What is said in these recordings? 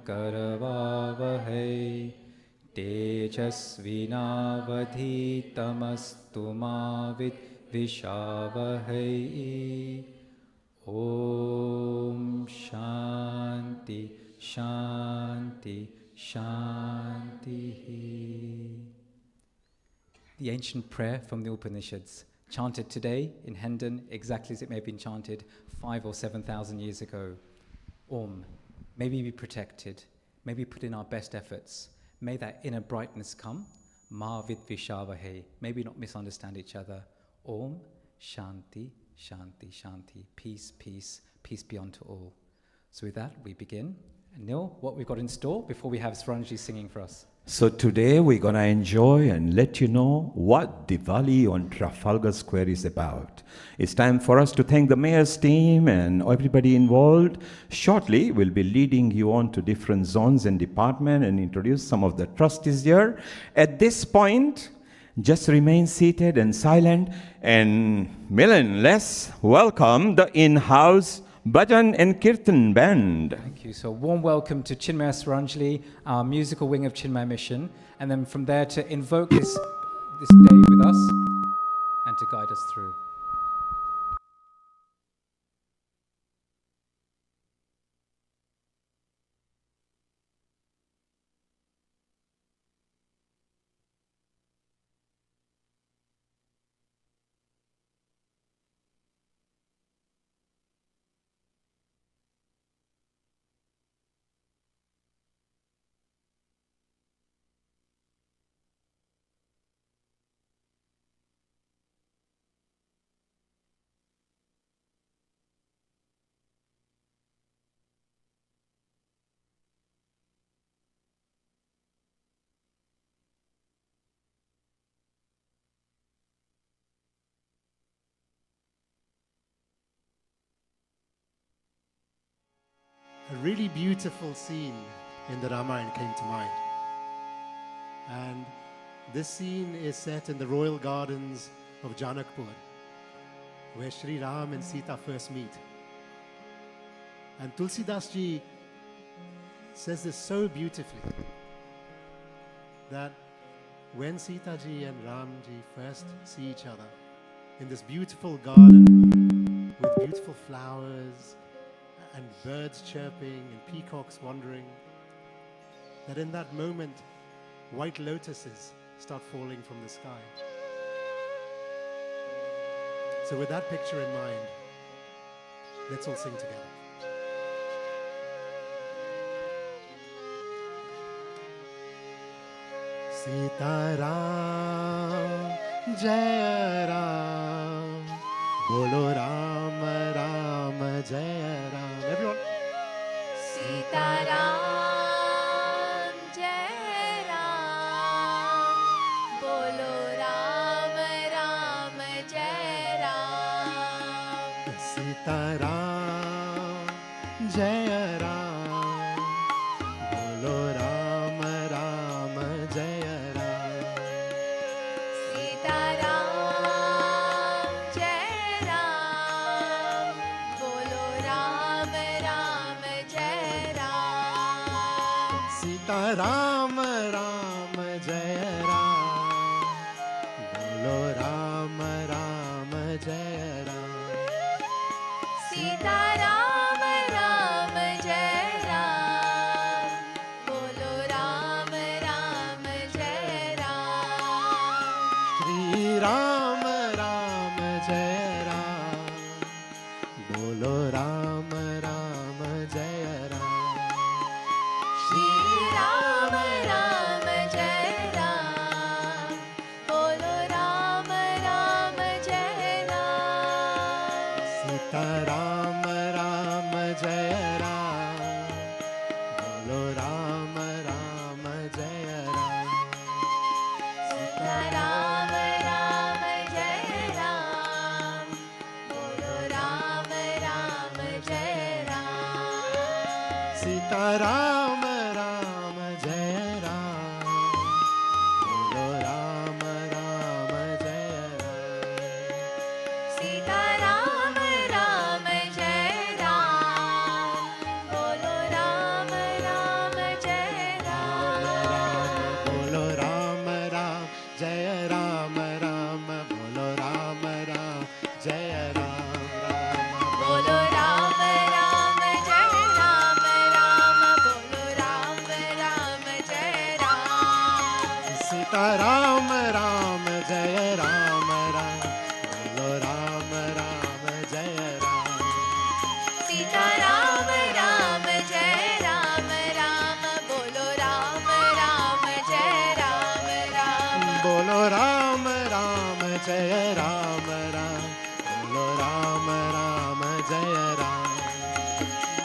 करवावहै तेजस्विनावधीतमस्तु मा विद्विषावहै ॐ शान्ति शान्ति शान्तिः. The ancient prayer from the Upanishads, chanted today in Hendon exactly as it may have been chanted 5,000 or 7,000 years ago. Om, may we be protected, may we put in our best efforts, may that inner brightness come, ma vidvishavahe, may we not misunderstand each other. Om, Shanti, Shanti, Shanti, peace, peace, peace be unto all. So with that, we begin. And Neil, what we've got in store before we have Swaranji singing for us? So today we're going to enjoy and let you know what Diwali on Trafalgar Square is about. It's time for us to thank the mayor's team and everybody involved. Shortly, we'll be leading you on to different zones and departments and introduce some of the trustees here. At this point, just remain seated and silent. And Milan, let's welcome the in-house Bhajan and Kirtan band. Thank you. So warm welcome to Chinmaya Swaranjali, our musical wing of Chinmaya Mission, and then from there to invoke this day with us and to guide us through. A really beautiful scene in the Ramayana came to mind. And this scene is set in the royal gardens of Janakpur, where Sri Ram and Sita first meet. And Tulsidas ji says this so beautifully, that when Sita ji and Ram ji first see each other in this beautiful garden with beautiful flowers and birds chirping and peacocks wandering, that in that moment white lotuses start falling from the sky. So with that picture in mind, let's all sing together. Sita Ram, Jaya Ram, Bolo Ram, Ram, Jaya Ram. Everyone. Sita Ram, Jai Ram, Bolo Ram, Ram, Jai Ram. Sita Ram, Jaya Ram, Bolo Ram, Ram, Jaya Ram. Sita Ram, Jai Ram, Bolo Ram, Ram, Jai Ram. Sita Ram, Ram, Jaya Ram, Bolo Ram, Ram, Jaya Ram. Sita Ram, Ram, Jai Ram, Bolo Ram, Ram, Jai Ram. Shri Ram, Ram, Jaya Ram, Bolo Ram, Ram, Jaya Ram. Shri Ram, Ram, Jai Ram, Bolo Ram, Ram, Jai Ram. Sita Ram, Ram, Jaya Ram, Bolo Ram, Ram, Jaya Ram. Sita Ram, Ram, Jai Ram, Bolo Ram, Ram, Jai Ram. Sita Ram, Ram, Jaya Ram, Bolo Ram, Ram, Jaya Ram. Sita Ram, Ram, Jai Ram, Bolo Ram, Ram, Ram Ram Jaya Ram Ram Bolo Ram Ram Jaya Ram Sita Ram Ram Jai Ram Ram Bolo Ram Ram Jai Ram Ram Bolo Ram Ram Jaya Ram Ram Bolo Ram Ram Jaya Ram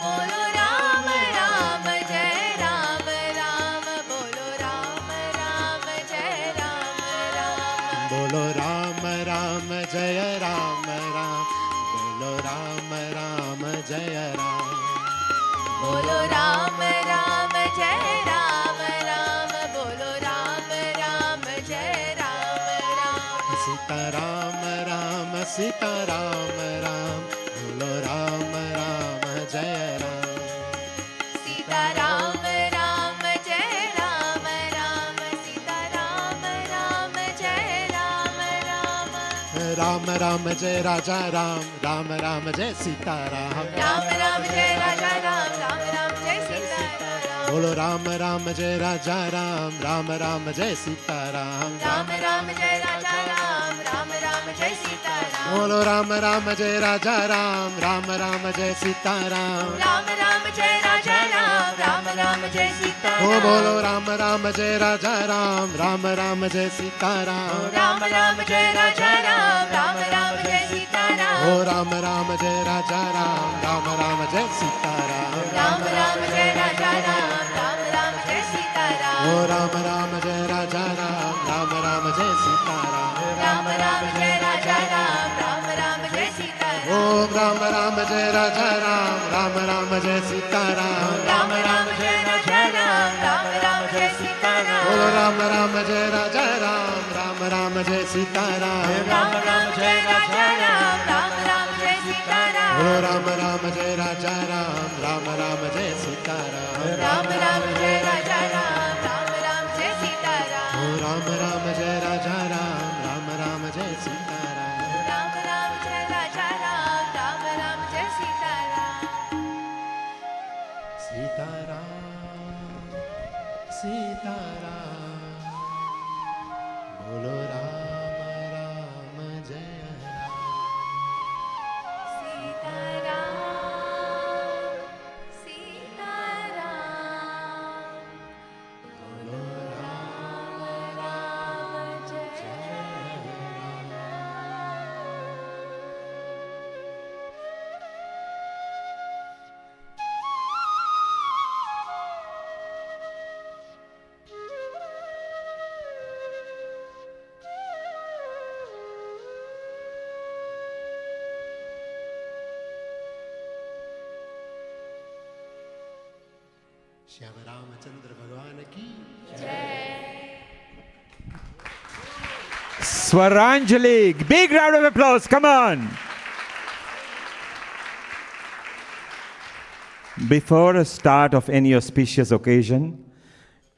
Bolo Ram Ram Jai Ram Ram Bolo Ram Ram Jai Ram Ram Bolo Ram Ram Jaya Ram Ram Bolo Ram Ram Jaya Ram Bolo Ram Ram Jai Ram Ram Bolo Ram Ram Jai Ram Ram Sita Ram Ram Sita Ram Ram Bolo Ram Ram Jaya Ram Sita Ram Ram Jai Ram Ram Sita Ram Ram Jai Ram Ram Ram Ram Jai Raja Ram Ram Ram Jai Sita Ram Ram Ram Jai Raja Ram Ram Ram Jai Sita Ram Bolo Ram Ram Jai Raja Ram Ram Ram Jai Sita Ram Ram Ram Jai Raja Ram Ram Ram Jai Sita Ram Bolo Ram Ram Jai Raja Ram Ram Ram Jai Sita Ram Ram Ram Jai Raja Ram Ram Ram Jai Sita Oh Ram Bolo Ram Ram Jai Raja Ram Ram Ram Jai Sita Ram Ram Ram Jai Raja Ram Ram Ram Jai Sita Ram Oh Ram Ram Jai Raja Ram Ram Ram Jai Sita Ram Ram Ram Jai Raja Ram Ram Ram Jai Sita Ram Oh Ram Ram Jai Raja Ram Ram Ram Jai Sita Ram Ram Ram Jai Raja Ram Ram Ram Jai Sita Ram Oh Ram Ram Jai Raja Ram Ram Ram Jai Sita Ram Ram Ram Jai Raja Ram Ram Ram Jai Sita Ram Oh Ram Ram Jai Raja Ram Ram Ram Jai Sita Ram Ram Ram Jai Raja Ram Ram Ram Jai Sita Ram Oh Ram Ram Jai Raja Ram Ram Ram Jai Sita Ram Ram Ram Jai Raja Ram Ram Ram Jai Sita Ram Oh Ram Ram Jai Raja Ram Ram Ram Jai Sita Ram Ram Ram Jai Raja Ram Ram Ram Jai Sita Ram Sita Ram Sita Ram Bolo Ram Ram Jaya Ram Sita Ram Sita Ram Bolo Ram Ram Jai Shyam Ramachandra Bhagwan ki Swaranjali, big round of applause, come on. Before a start of any auspicious occasion,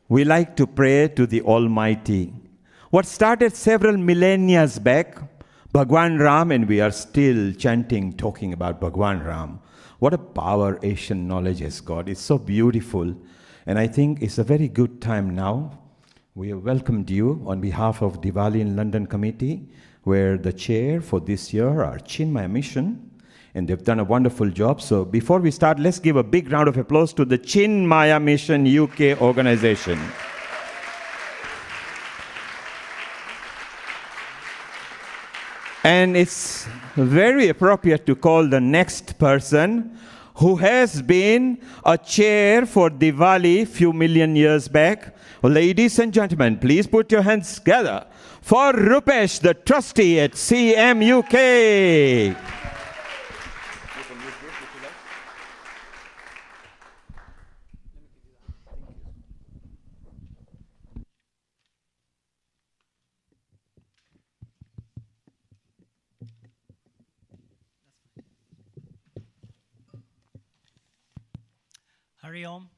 we like to pray to the Almighty. What started several millennia back, Bhagwan Ram, and we are still chanting, talking about Bhagwan Ram. What a power Asian knowledge has got. It's so beautiful. And I think it's a very good time now. We have welcomed you on behalf of Diwali in London Committee, where the chair for this year are Chinmaya Mission, and they've done a wonderful job. So before we start, let's give a big round of applause to the Chinmaya Mission UK organization. And it's very appropriate to call the next person who has been a chair for Diwali few million years back. Well, ladies and gentlemen, please put your hands together for Rupesh, the trustee at CMUK. Hari Om.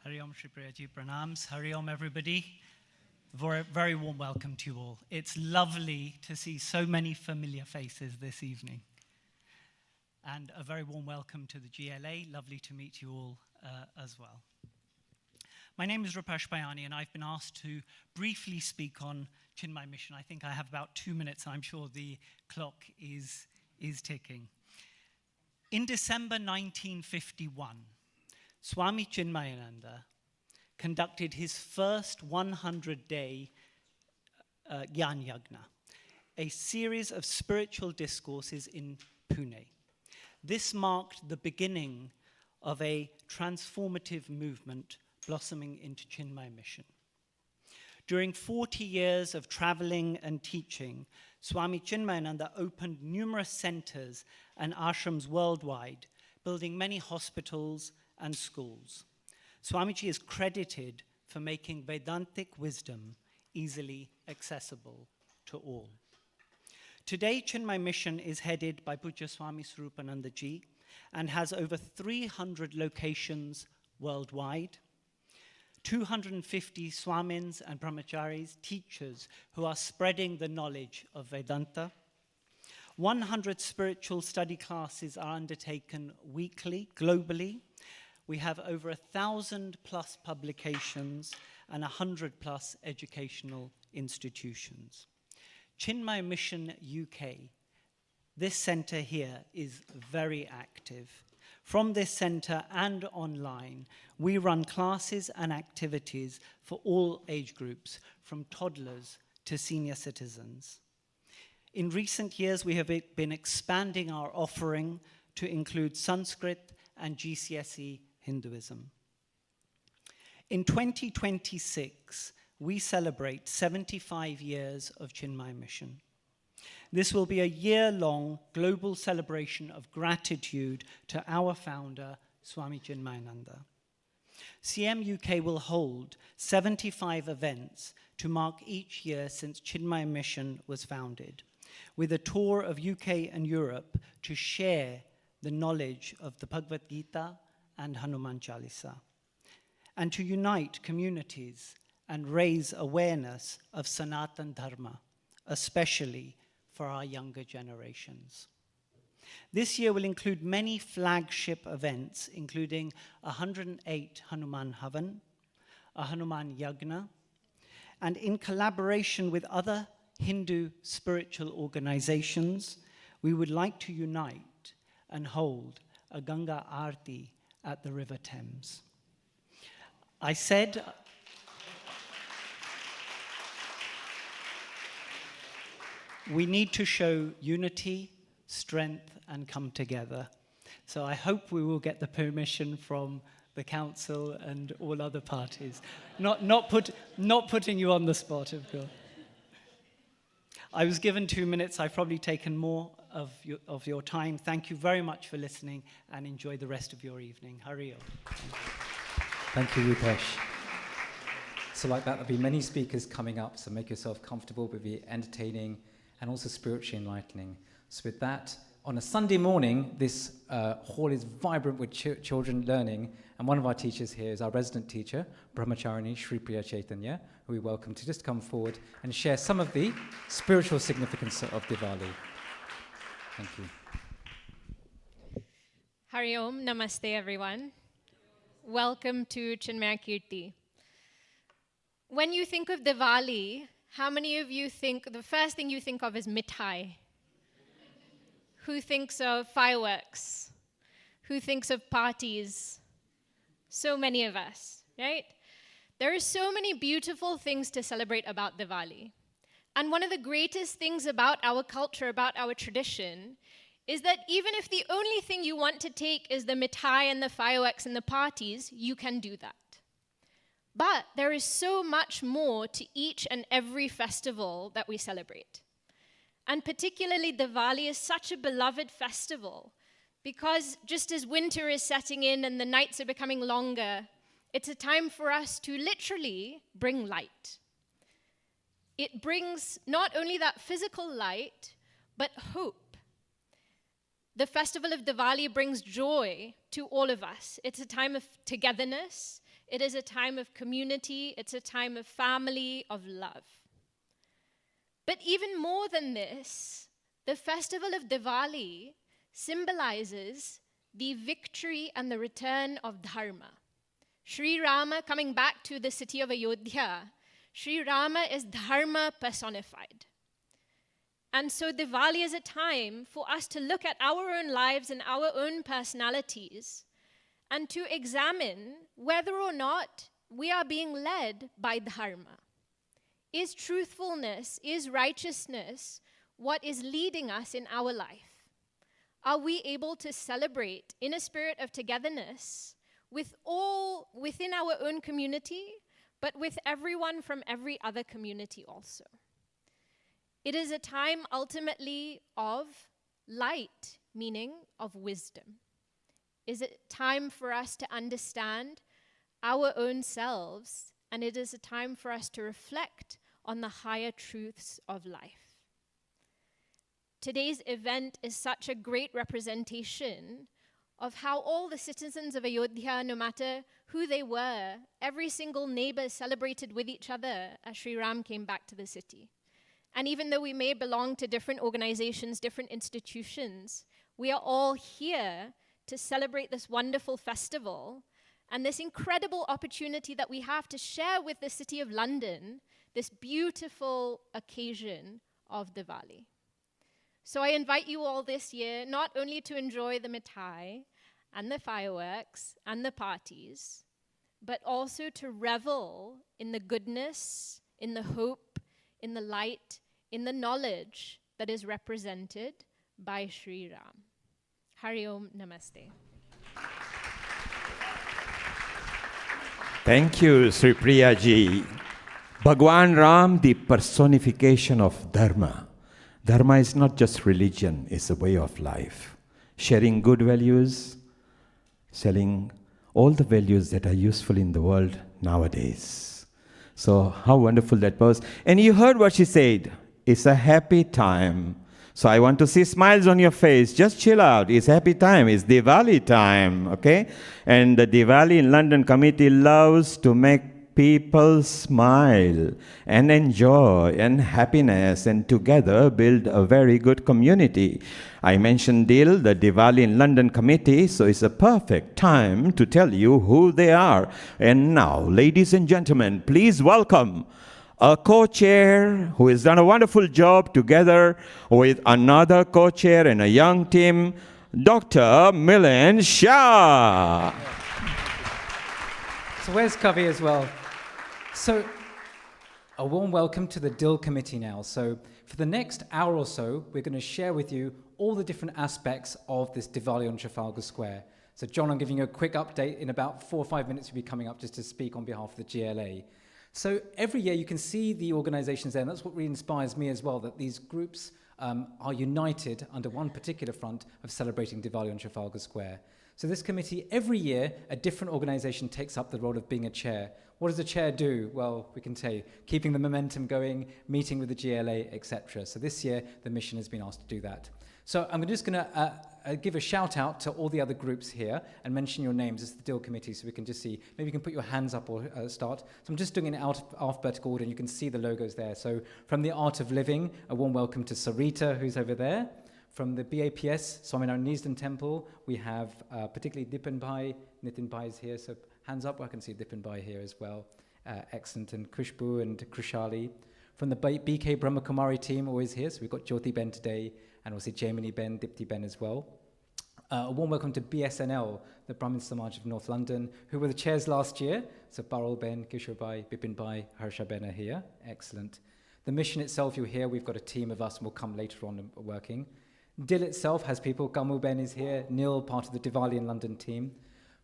Hari Om Shri Priyaji Pranams. Hari Om everybody. Very warm welcome to you all. It's lovely to see so many familiar faces this evening. And a very warm welcome to the GLA. Lovely to meet you all as well. My name is Rupesh Bayani, and I've been asked to briefly speak on Chinmaya Mission. I think I have about 2 minutes, and I'm sure the clock is ticking. In December 1951, Swami Chinmayananda conducted his first 100-day Gyan Yagna, a series of spiritual discourses in Pune. This marked the beginning of a transformative movement blossoming into Chinmaya Mission. During 40 years of traveling and teaching, Swami Chinmayananda opened numerous centers and ashrams worldwide, building many hospitals and schools. Swamiji is credited for making Vedantic wisdom easily accessible to all. Today, Chinmaya Mission is headed by Pujya Swami Swarupananda Ji and has over 300 locations worldwide, 250 Swamins and Brahmacharis, teachers who are spreading the knowledge of Vedanta. 100 spiritual study classes are undertaken weekly, globally. We have over 1,000 plus publications and 100 plus educational institutions. Chinmaya Mission UK, this center here is very active. From this center and online, we run classes and activities for all age groups, from toddlers to senior citizens. In recent years, we have been expanding our offering to include Sanskrit and GCSE Hinduism. In 2026, we celebrate 75 years of Chinmaya Mission. This will be a year-long global celebration of gratitude to our founder, Swami Chinmayananda. CM UK will hold 75 events to mark each year since Chinmaya Mission was founded, with a tour of UK and Europe to share the knowledge of the Bhagavad Gita and Hanuman Chalisa, and to unite communities and raise awareness of Sanatan Dharma, especially for our younger generations. This year will include many flagship events, including 108 Hanuman Havan, a Hanuman Yagna, and in collaboration with other Hindu spiritual organizations, we would like to unite and hold a Ganga Aarti at the River Thames. I said, we need to show unity, strength, and come together. So I hope we will get the permission from the council and all other parties. Not putting you on the spot, of course. I was given 2 minutes. I've probably taken more of your time. Thank you very much for listening, and enjoy the rest of your evening. Hari Om. Thank you, Rupesh. So like that, there'll be many speakers coming up, so make yourself comfortable, but be entertaining and also spiritually enlightening. So with that, on a Sunday morning, this hall is vibrant with children learning, and one of our teachers here is our resident teacher, Brahmacharini Shri Priya Chaitanya, who we welcome to just come forward and share some of the spiritual significance of Diwali. Thank you. Hari Om, Namaste everyone. Welcome to Chinmaya Kirti. When you think of Diwali, how many of you think, the first thing you think of is mithai? Who thinks of fireworks? Who thinks of parties? So many of us, right? There are so many beautiful things to celebrate about Diwali. And one of the greatest things about our culture, about our tradition, is that even if the only thing you want to take is the mithai and the fireworks and the parties, you can do that. But there is so much more to each and every festival that we celebrate. And particularly Diwali is such a beloved festival because just as winter is setting in and the nights are becoming longer, it's a time for us to literally bring light. It brings not only that physical light, but hope. The festival of Diwali brings joy to all of us. It's a time of togetherness. It is a time of community. It's a time of family, of love. But even more than this, the festival of Diwali symbolizes the victory and the return of Dharma. Sri Rama coming back to the city of Ayodhya, Sri Rama is dharma personified. And so Diwali is a time for us to look at our own lives and our own personalities and to examine whether or not we are being led by dharma. Is truthfulness, is righteousness what is leading us in our life? Are we able to celebrate in a spirit of togetherness with all within our own community, but with everyone from every other community also? It is a time ultimately of light, meaning of wisdom. Is it time for us to understand our own selves, and it is a time for us to reflect on the higher truths of life. Today's event is such a great representation of how all the citizens of Ayodhya, no matter who they were, every single neighbor celebrated with each other as Sri Ram came back to the city. And even though we may belong to different organizations, different institutions, we are all here to celebrate this wonderful festival and this incredible opportunity that we have to share with the City of London this beautiful occasion of Diwali. So I invite you all this year not only to enjoy the mithai and the fireworks and the parties, but also to revel in the goodness, in the hope, in the light, in the knowledge that is represented by Sri Ram. Hari Om Namaste. Thank you, Sri Priya ji. Bhagwan Ram, the personification of Dharma. Dharma is not just religion, it's a way of life. Sharing good values, selling all the values that are useful in the world nowadays. So how wonderful that was. And you heard what she said. It's a happy time. So I want to see smiles on your face. Just chill out. It's happy time. It's Diwali time, okay? And the Diwali in London committee loves to make people smile and enjoy and happiness and together build a very good community. I mentioned DiL, the Diwali in London committee, so it's a perfect time to tell you who they are. And now, ladies and gentlemen, please welcome a co-chair who has done a wonderful job together with another co-chair and a young team, Dr. Milan Shah. So where's Kavi as well? So a warm welcome to the DiL committee now. So for the next hour or so, we're going to share with you all the different aspects of this Diwali on Trafalgar Square. So John, I'm giving you a quick update. In about 4 or 5 minutes, you'll be coming up just to speak on behalf of the GLA. So every year you can see the organizations there, and that's what really inspires me as well, that these groups are united under one particular front of celebrating Diwali on Trafalgar Square. So this committee, every year, a different organization takes up the role of being a chair. What does the chair do? Well, we can tell you, keeping the momentum going, meeting with the GLA, etc. So this year, the mission has been asked to do that. So I'm just going to give a shout out to all the other groups here and mention your names as the DiL committee so we can just see. Maybe you can put your hands up or start. So I'm just doing it in alphabetical order and you can see the logos there. So from the Art of Living, a warm welcome to Sarita, who's over there. From the BAPS, Swaminarayan Neasden Temple, we have particularly Nitin Bhai is here, so hands up, I can see Dipan Bhai here as well. Excellent, and Khushbu and Krushali. From the BK Brahmakumari team, always here, so we've got Jyoti Ben today, and also Jaimini Ben, Dipti Ben as well. A warm welcome to BSNL, the Brahmin Samaj of North London, who were the chairs last year. So Barol Ben, Kishore Bhai, Bipin Bhai, Harsha Ben are here. Excellent. The mission itself, you'll hear, we've got a team of us, and we'll come later on working. DiL itself has people. Gamu Ben is here. Neil, part of the Diwali in London team.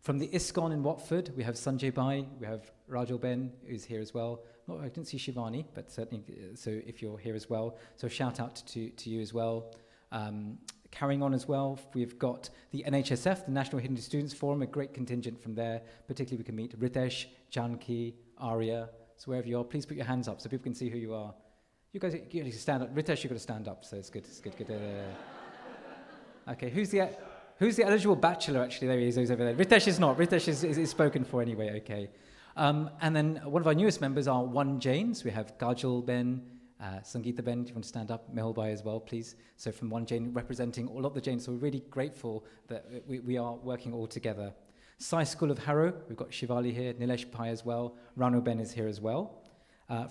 From the ISKCON in Watford, we have Sanjay Bhai, we have Rajal Ben, who's here as well. I didn't see Shivani, but certainly, so if you're here as well. So shout out to you as well. Carrying on as well, we've got the NHSF, the National Hindu Students Forum, a great contingent from there. Particularly, we can meet Ritesh, Janki, Arya. So wherever you are, please put your hands up so people can see who you are. You guys, you need to stand up. Ritesh, you've got to stand up, so it's good. Okay, who's the eligible bachelor, actually? There he is, he's over there. Ritesh is not. Ritesh is spoken for anyway, okay. And then one of our newest members are One Jain. So we have Kajal Ben, Sangeeta Ben, do you want to stand up? Mehul Bhai as well, please. So from One Jain, representing all of the Jains. So we're really grateful that we are working all together. Sai School of Harrow, we've got Shivali here, Nilesh Pai as well, Ranu Ben is here as well.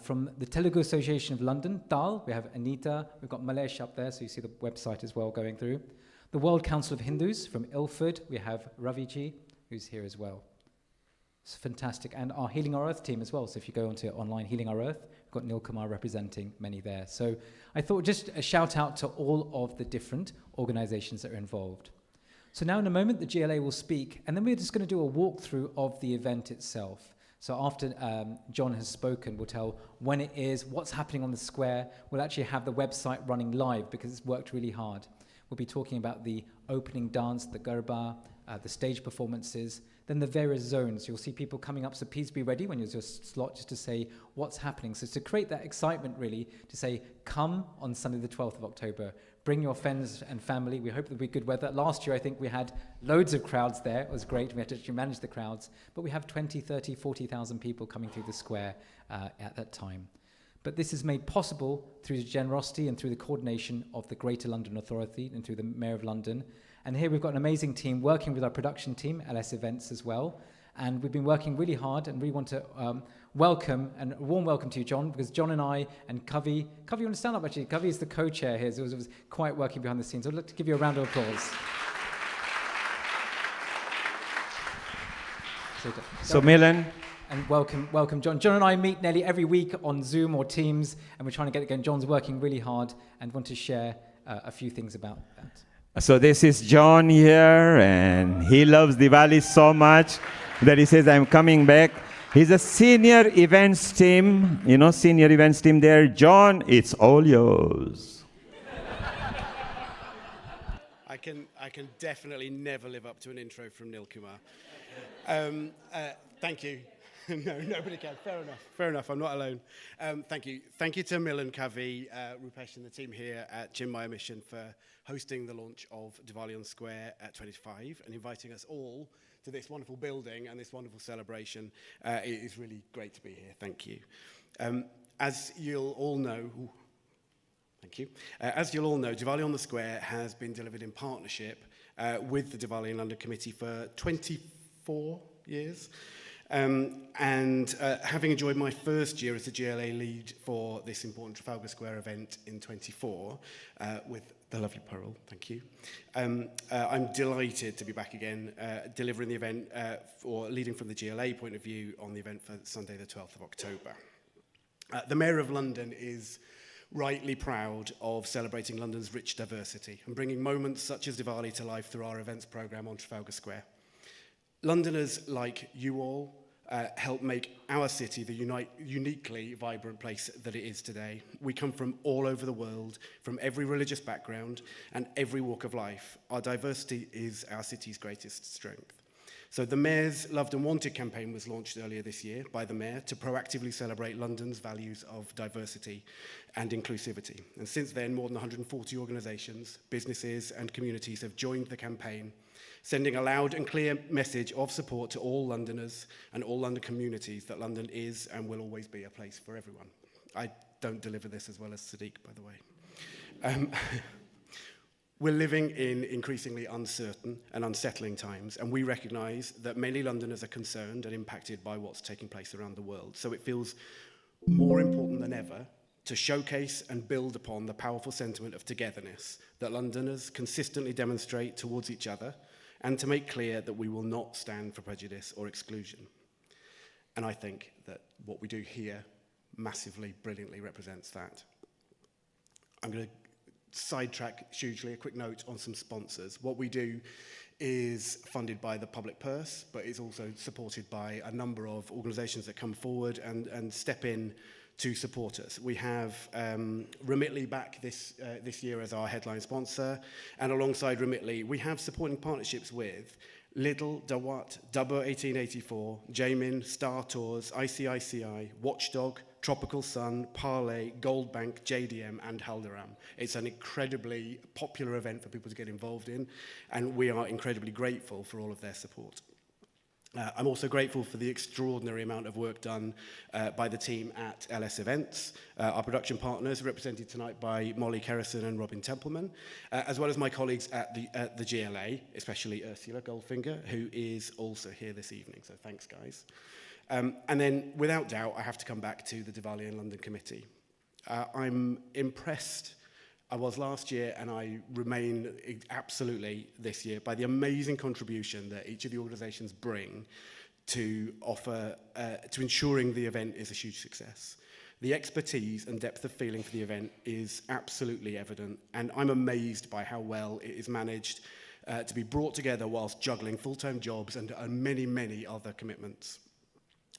From the Telugu Association of London, DiL, we have Anita, we've got Malesh up there, so you see the website as well going through. The World Council of Hindus from Ilford, we have Raviji, who's here as well. It's fantastic. And our Healing Our Earth team as well. So if you go onto online Healing Our Earth, we've got Neil Kumar representing many there. So I thought just a shout out to all of the different organizations that are involved. So now in a moment, the GLA will speak, and then we're just going to do a walkthrough of the event itself. So after John has spoken, we'll tell when it is, what's happening on the square. We'll actually have the website running live because it's worked really hard. We'll be talking about the opening dance, the Garba, the stage performances, then the various zones. You'll see people coming up, so please be ready when you're your slot just to say what's happening. So to create that excitement really, to say come on Sunday the 12th of October, bring your friends and family. We hope there'll be good weather. Last year I think we had loads of crowds there. It was great. We had to actually manage the crowds, but we have 20, 30, 40,000 people coming through the square at that time. But this is made possible through the generosity and through the coordination of the Greater London Authority and through the Mayor of London. And here we've got an amazing team working with our production team, LS Events as well. And we've been working really hard and we want to welcome, and a warm welcome to you, John, because John and I and Kavi, you want to stand up actually? Kavi is the co-chair here, so it was quite working behind the scenes. I'd like to give you a round of applause. So Milan. And welcome, John. John and I meet nearly every week on Zoom or Teams, and we're trying to get it going. John's working really hard and want to share a few things about that. So this is John here, and he loves Diwali so much that he says, I'm coming back. He's a senior events team, senior events team there. John, it's all yours. I can definitely never live up to an intro from Neil Kumar. Thank you. No, nobody can. Fair enough. I'm not alone. Thank you. Thank you to Milan, Kavi, Rupesh and the team here at Chinmaya Mission for hosting the launch of Diwali on Square at 25 and inviting us all to this wonderful building and this wonderful celebration. It is really great to be here. Thank you. As you'll all know, Diwali on the Square has been delivered in partnership with the Diwali in London Committee for 24 years. Having enjoyed my first year as the GLA lead for this important Trafalgar Square event in 24 with the lovely Pearl, thank you. I'm delighted to be back again delivering the event or leading from the GLA point of view on the event for Sunday the 12th of October. The Mayor of London is rightly proud of celebrating London's rich diversity and bringing moments such as Diwali to life through our events programme on Trafalgar Square. Londoners like you all help make our city the uniquely vibrant place that it is today. We come from all over the world, from every religious background and every walk of life. Our diversity is our city's greatest strength. So the Mayor's Loved and Wanted campaign was launched earlier this year by the Mayor to proactively celebrate London's values of diversity and inclusivity. And since then, more than 140 organisations, businesses and communities have joined the campaign, sending a loud and clear message of support to all Londoners and all London communities that London is and will always be a place for everyone. I don't deliver this as well as Sadiq, by the way. We're living in increasingly uncertain and unsettling times, and we recognise that many Londoners are concerned and impacted by what's taking place around the world. So it feels more important than ever to showcase and build upon the powerful sentiment of togetherness that Londoners consistently demonstrate towards each other, and to make clear that we will not stand for prejudice or exclusion. And I think that what we do here massively, brilliantly represents that. I'm going to sidetrack hugely, a quick note on some sponsors. What we do is funded by the public purse, but is also supported by a number of organisations that come forward and step in to support us. We have Remitly back this year as our headline sponsor, and alongside Remitly, we have supporting partnerships with Lidl, Dawat, Dubbo 1884, Jamin, Star Tours, ICICI, Watchdog, Tropical Sun, Parley, Goldbank, JDM, and Haldiram. It's an incredibly popular event for people to get involved in, and we are incredibly grateful for all of their support. I'm also grateful for the extraordinary amount of work done by the team at LS Events, our production partners represented tonight by Molly Kerrison and Robin Templeman, as well as my colleagues at the GLA, especially Ursula Goldfinger, who is also here this evening. So thanks, guys. And then, without doubt, I have to come back to the Diwali in London committee. I'm impressed. I was last year, and I remain absolutely this year by the amazing contribution that each of the organisations bring to offer, to ensuring the event is a huge success. The expertise and depth of feeling for the event is absolutely evident, and I'm amazed by how well it is managed to be brought together whilst juggling full-time jobs and many, many other commitments.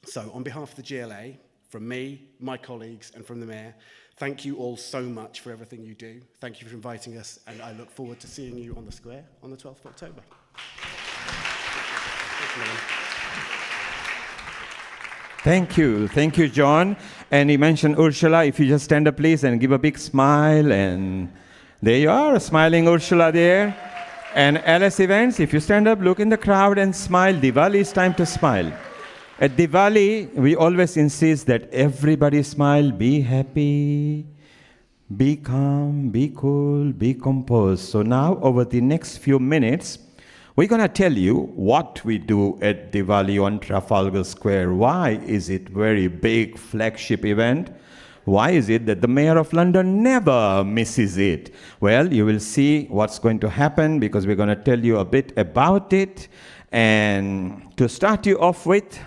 So, on behalf of the GLA, from me, my colleagues, and from the Mayor, thank you all so much for everything you do. Thank you for inviting us, and I look forward to seeing you on the square on the 12th of October. Thank you, John. And he mentioned Ursula. If you just stand up, please, and give a big smile. And there you are, smiling Ursula there. And LS Events, if you stand up, look in the crowd and smile. Diwali is time to smile. At Diwali, we always insist that everybody smile, be happy, be calm, be cool, be composed. So now, over the next few minutes, we're going to tell you what we do at Diwali on Trafalgar Square. Why is it very big flagship event? Why is it that the Mayor of London never misses it? Well, you will see what's going to happen because we're going to tell you a bit about it. And to start you off with,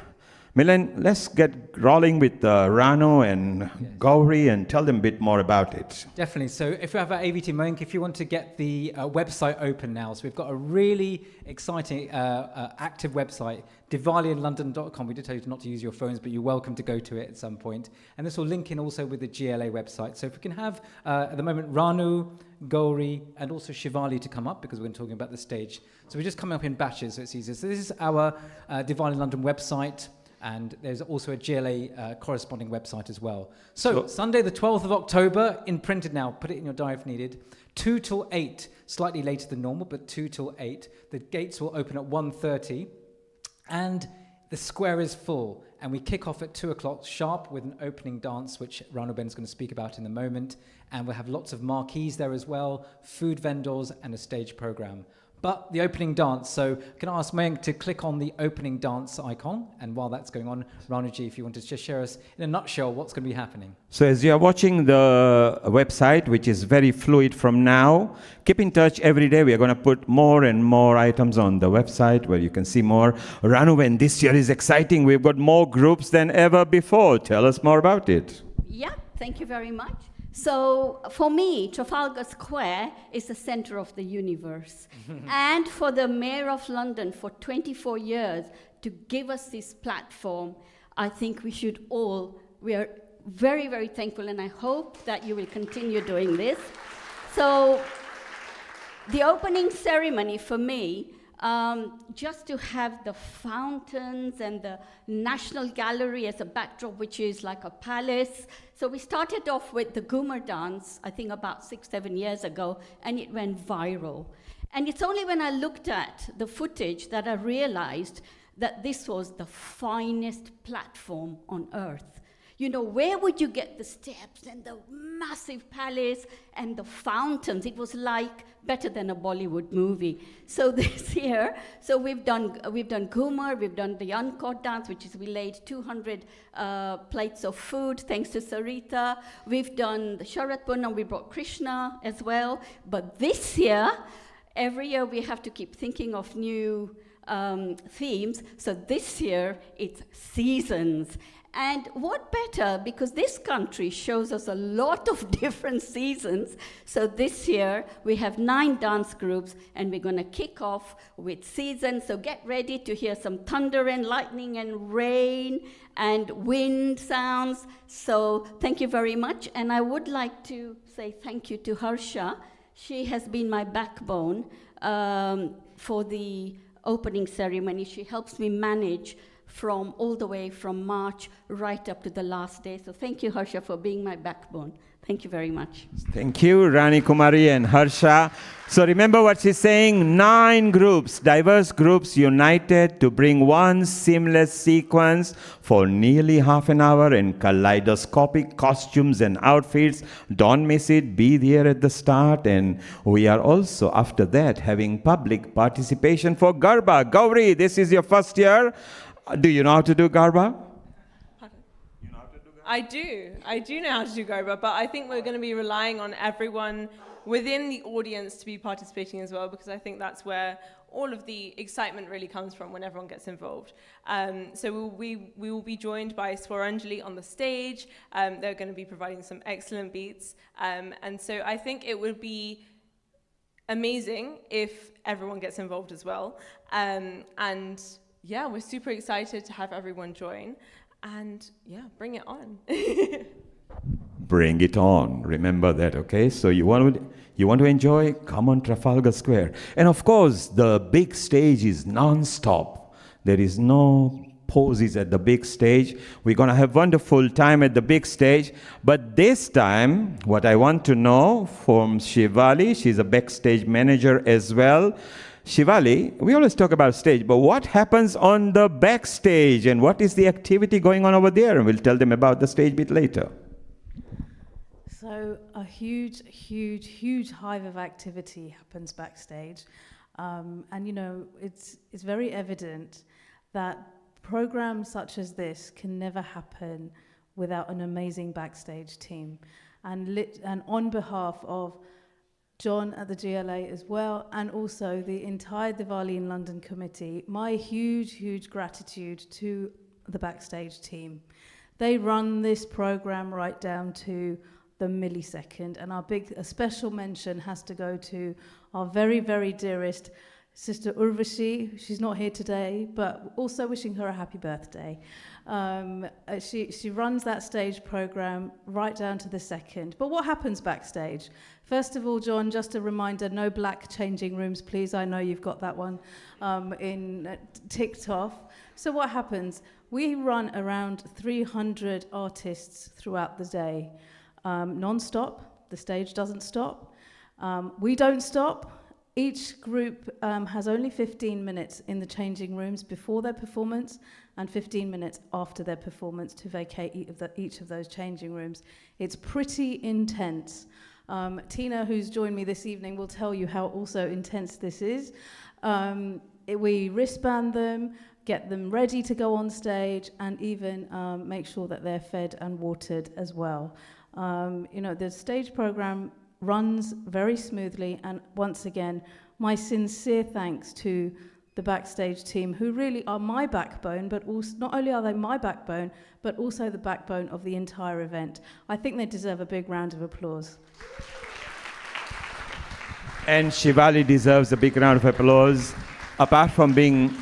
Milan, let's get rolling with Rano and Gauri and tell them a bit more about it. Definitely. So if you have our AVT Moink, if you want to get the website open now, so we've got a really exciting active website, DiwaliinLondon.com. We did tell you not to use your phones, but you're welcome to go to it at some point. And this will link in also with the GLA website. So if we can have, at the moment, Ranu, Gauri, and also Shivali to come up, because we're talking about the stage. So we're just coming up in batches, so it's easier. So this is our Diwali London website. And there's also a GLA corresponding website as well. So Sunday, the 12th of October, in printed now. Put it in your diary if needed. 2 till 8, slightly later than normal, but 2 till 8. The gates will open at 1:30. And the square is full. And we kick off at 2 o'clock sharp with an opening dance, which Rano Ben's going to speak about in a moment. And we'll have lots of marquees there as well, food vendors, and a stage program. But the opening dance, so can I ask Mayank to click on the opening dance icon? And while that's going on, Ranuji, if you want to just share us in a nutshell what's going to be happening. So as you are watching the website, which is very fluid from now, keep in touch every day. We are going to put more and more items on the website where you can see more. Ranu, and this year is exciting. We've got more groups than ever before. Tell us more about it. Yeah, thank you very much. So for me, Trafalgar Square is the center of the universe. And for the Mayor of London for 24 years to give us this platform, I think we are very, very thankful, and I hope that you will continue doing this. So the opening ceremony for me, just to have the fountains and the National Gallery as a backdrop, which is like a palace. So we started off with the Ghumar dance, I think about 6-7 years ago, and it went viral. And it's only when I looked at the footage that I realized that this was the finest platform on earth. You know, where would you get the steps and the massive palace and the fountains? It was like better than a Bollywood movie. So this year, so we've done Ghumar, we've done the Encore dance, which is we laid 200 plates of food, thanks to Sarita. We've done the Sharat Purnam, we brought Krishna as well. But this year, every year we have to keep thinking of new themes. So this year, it's seasons. And what better, because this country shows us a lot of different seasons. So this year, we have 9 dance groups, and we're going to kick off with seasons. So get ready to hear some thunder and lightning and rain and wind sounds. So thank you very much. And I would like to say thank you to Harsha. She has been my backbone for the opening ceremony. She helps me manage from all the way from March right up to the last day. So thank you, Harsha, for being my backbone. Thank you very much. Thank you, Rani Kumari and Harsha. So remember what she's saying, 9 groups, diverse groups united to bring one seamless sequence for nearly half an hour in kaleidoscopic costumes and outfits. Don't miss it, be there at the start. And we are also, after that, having public participation for Garba. Gauri, this is your first year. Do you know how to do Garba? I do know how to do Garba, but I think we're going to be relying on everyone within the audience to be participating as well, because I think that's where all of the excitement really comes from when everyone gets involved. So we will be joined by Swaranjali on the stage. They're going to be providing some excellent beats. And so I think it would be amazing if everyone gets involved as well. And yeah, we're super excited to have everyone join. And yeah, bring it on. Bring it on. Remember that, okay? So you want to enjoy? Come on Trafalgar Square. And of course, the big stage is non-stop. There is no pauses at the big stage. We're going to have wonderful time at the big stage. But this time, what I want to know from Shivali, she's a backstage manager as well. Shivali, we always talk about stage, but what happens on the backstage and what is the activity going on over there? And we'll tell them about the stage bit later. So a huge hive of activity happens backstage. And you know, it's very evident that programs such as this can never happen without an amazing backstage team. And on behalf of John at the GLA as well, and also the entire Diwali in London committee, my huge gratitude to the backstage team. They run this program right down to the millisecond, and a special mention has to go to our very dearest Sister Urvashi. She's not here today, but also wishing her a happy birthday. She runs that stage program right down to the second. But what happens backstage? First of all, John, just a reminder, no black changing rooms, please. I know you've got that one ticked off. So what happens? We run around 300 artists throughout the day, non-stop. The stage doesn't stop. We don't stop. Each group has only 15 minutes in the changing rooms before their performance and 15 minutes after their performance to vacate each of those changing rooms. It's pretty intense. Tina, who's joined me this evening, will tell you how also intense this is. We wristband them, get them ready to go on stage, and even make sure that they're fed and watered as well. You know, the stage program runs very smoothly, and once again, my sincere thanks to the backstage team, who really are my backbone, but also not only are they my backbone, but also the backbone of the entire event. I think they deserve a big round of applause. And Shivali deserves a big round of applause. Apart from being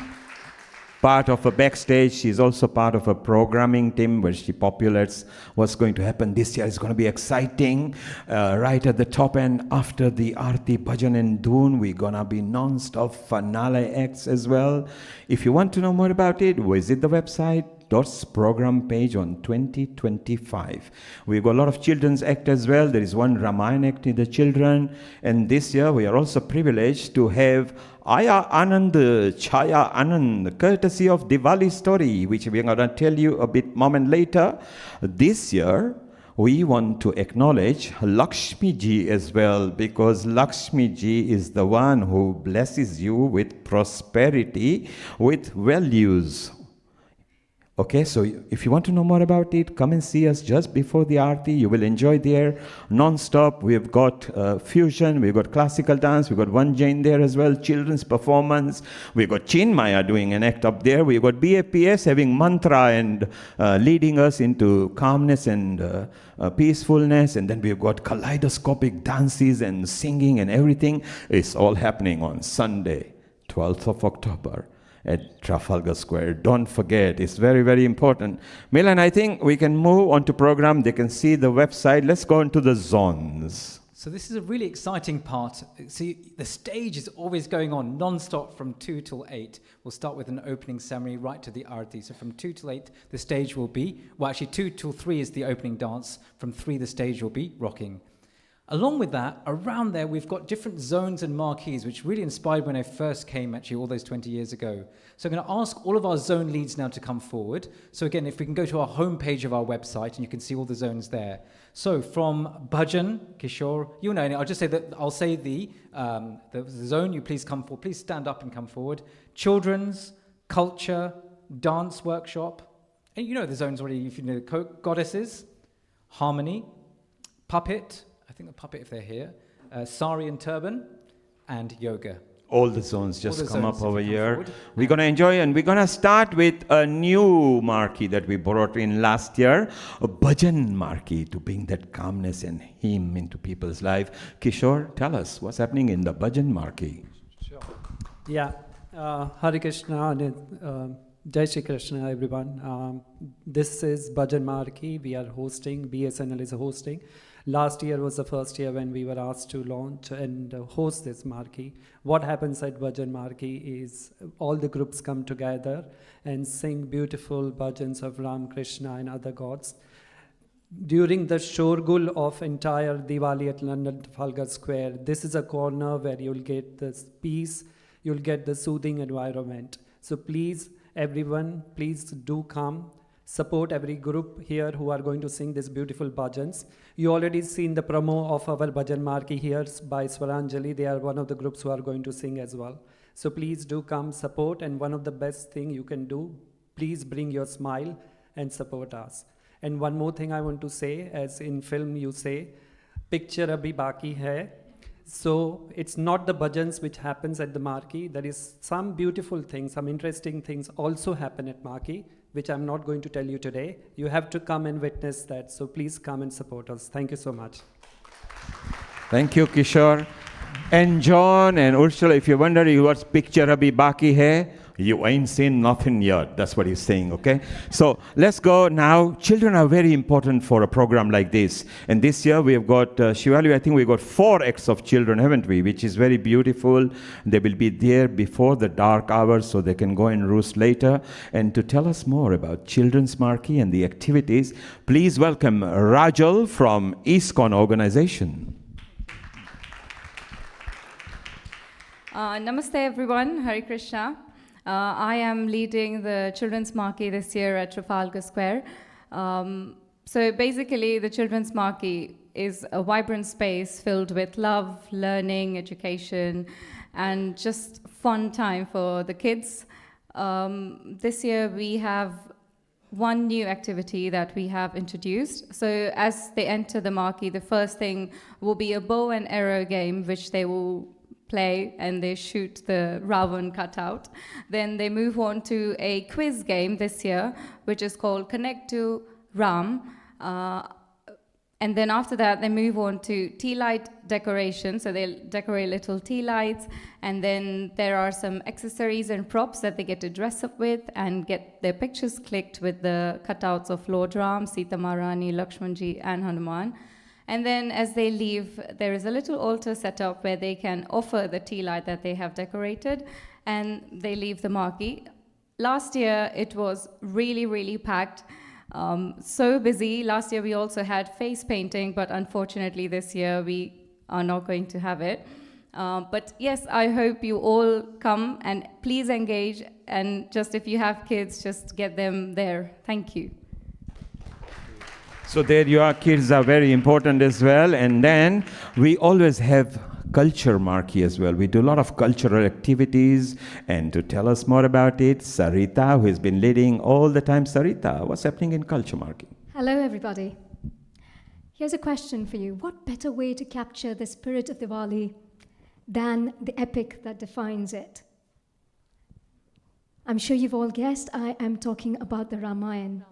part of a backstage, she's also part of a programming team where she populates what's going to happen this year. It's going to be exciting. Right at the top end, after the Aarti, Bhajan and Dhoon, we're going to be non-stop finale acts as well. If you want to know more about it, visit the website, DOTS program page on 2025. We've got a lot of children's act as well. There is one Ramayana act in the children. And this year, we are also privileged to have Aya Anand, Chaya Anand, courtesy of Diwali story, which we're going to tell you a bit moment later. This year, we want to acknowledge Lakshmi Ji as well, because Lakshmi Ji is the one who blesses you with prosperity, with values. Okay, so if you want to know more about it, come and see us just before the Aarti. You will enjoy there non-stop. We've got fusion, we've got classical dance, we've got one Jain there as well, children's performance. We've got Chinmaya doing an act up there. We've got BAPS having mantra and leading us into calmness and peacefulness. And then we've got kaleidoscopic dances and singing and everything. It's all happening on Sunday, 12th of October. At Trafalgar Square. Don't forget, it's very important. Milan, I think we can move on to program. They can see the website. Let's go into the zones. So this is a really exciting part. See, the stage is always going on non-stop from 2 till 8. We'll start with an opening ceremony right to the Aarti. So from 2 till 8, the stage will be, well actually 2 till 3 is the opening dance. From 3, the stage will be rocking. Along with that, around there, we've got different zones and marquees, which really inspired when I first came, actually, all those 20 years ago. So I'm going to ask all of our zone leads now to come forward. So again, if we can go to our homepage of our website, and you can see all the zones there. So from Bhajan, Kishore, you know, I'll just say that, I'll say the zone, you please come forward. Please stand up and come forward. Children's, culture, dance workshop. And you know the zones already, if you know, goddesses, harmony, puppet, I think the puppet if they're here, sari and turban, and yoga. All the zones just come up over here. Forward. We're going to enjoy, and we're going to start with a new marquee that we brought in last year, a bhajan marquee, to bring that calmness and hymn into people's life. Kishore, tell us what's happening in the bhajan marquee. Sure. Yeah, Hare Krishna and Jai Shri Krishna, everyone. This is bhajan marquee. We are hosting, BSNL is hosting. Last year was the first year when we were asked to launch and host this marquee. What happens at Bhajan Marquee is all the groups come together and sing beautiful bhajans of Ram, Krishna and other gods. During the shorgul of entire Diwali at London Trafalgar Square, this is a corner where you'll get this peace, you'll get the soothing environment. So please, everyone, please do come. Support every group here who are going to sing these beautiful bhajans. You already seen the promo of our bhajan marquee here by Swaranjali. They are one of the groups who are going to sing as well. So please do come support, and one of the best thing you can do, please bring your smile and support us. And one more thing I want to say, as in film you say, picture abhi baki hai. So it's not the bhajans which happens at the marquee. There is some beautiful things, some interesting things also happen at marquee, which I'm not going to tell you today. You have to come and witness that. So please come and support us. Thank you so much. Thank you, Kishore. And John and Ursula, if you're wondering what's picture abhi baki hai, you ain't seen nothing yet. That's what he's saying, okay? So let's go now. Children are very important for a program like this. And this year we have got, Shivali, I think we've got 4 acts of children, haven't we? Which is very beautiful. They will be there before the dark hours so they can go and roost later. And to tell us more about Children's Marquee and the activities, please welcome Rajal from ISKCON organization. Namaste everyone, Hare Krishna. I am leading the Children's Marquee this year at Trafalgar Square. So basically the Children's Marquee is a vibrant space filled with love, learning, education, and just fun time for the kids. This year we have one new activity that we have introduced. So as they enter the marquee, the first thing will be a bow and arrow game, which they will play and they shoot the Ravan cutout. Then they move on to a quiz game this year, which is called Connect to Ram. And then after that, they move on to tea light decoration. So they'll decorate little tea lights. And then there are some accessories and props that they get to dress up with and get their pictures clicked with the cutouts of Lord Ram, Sita Maharani, Lakshmanji, and Hanuman. And then as they leave, there is a little altar set up where they can offer the tea light that they have decorated, and they leave the marquee. Last year, it was really, really packed, so busy. Last year, we also had face painting, but unfortunately, this year, we are not going to have it. But yes, I hope you all come, and please engage, and just if you have kids, just get them there. Thank you. So there you are, kids are very important as well. And then we always have culture marquee as well. We do a lot of cultural activities. And to tell us more about it, Sarita, who has been leading all the time. Sarita, what's happening in culture marquee? Hello, everybody. Here's a question for you. What better way to capture the spirit of Diwali than the epic that defines it? I'm sure you've all guessed I am talking about the Ramayana.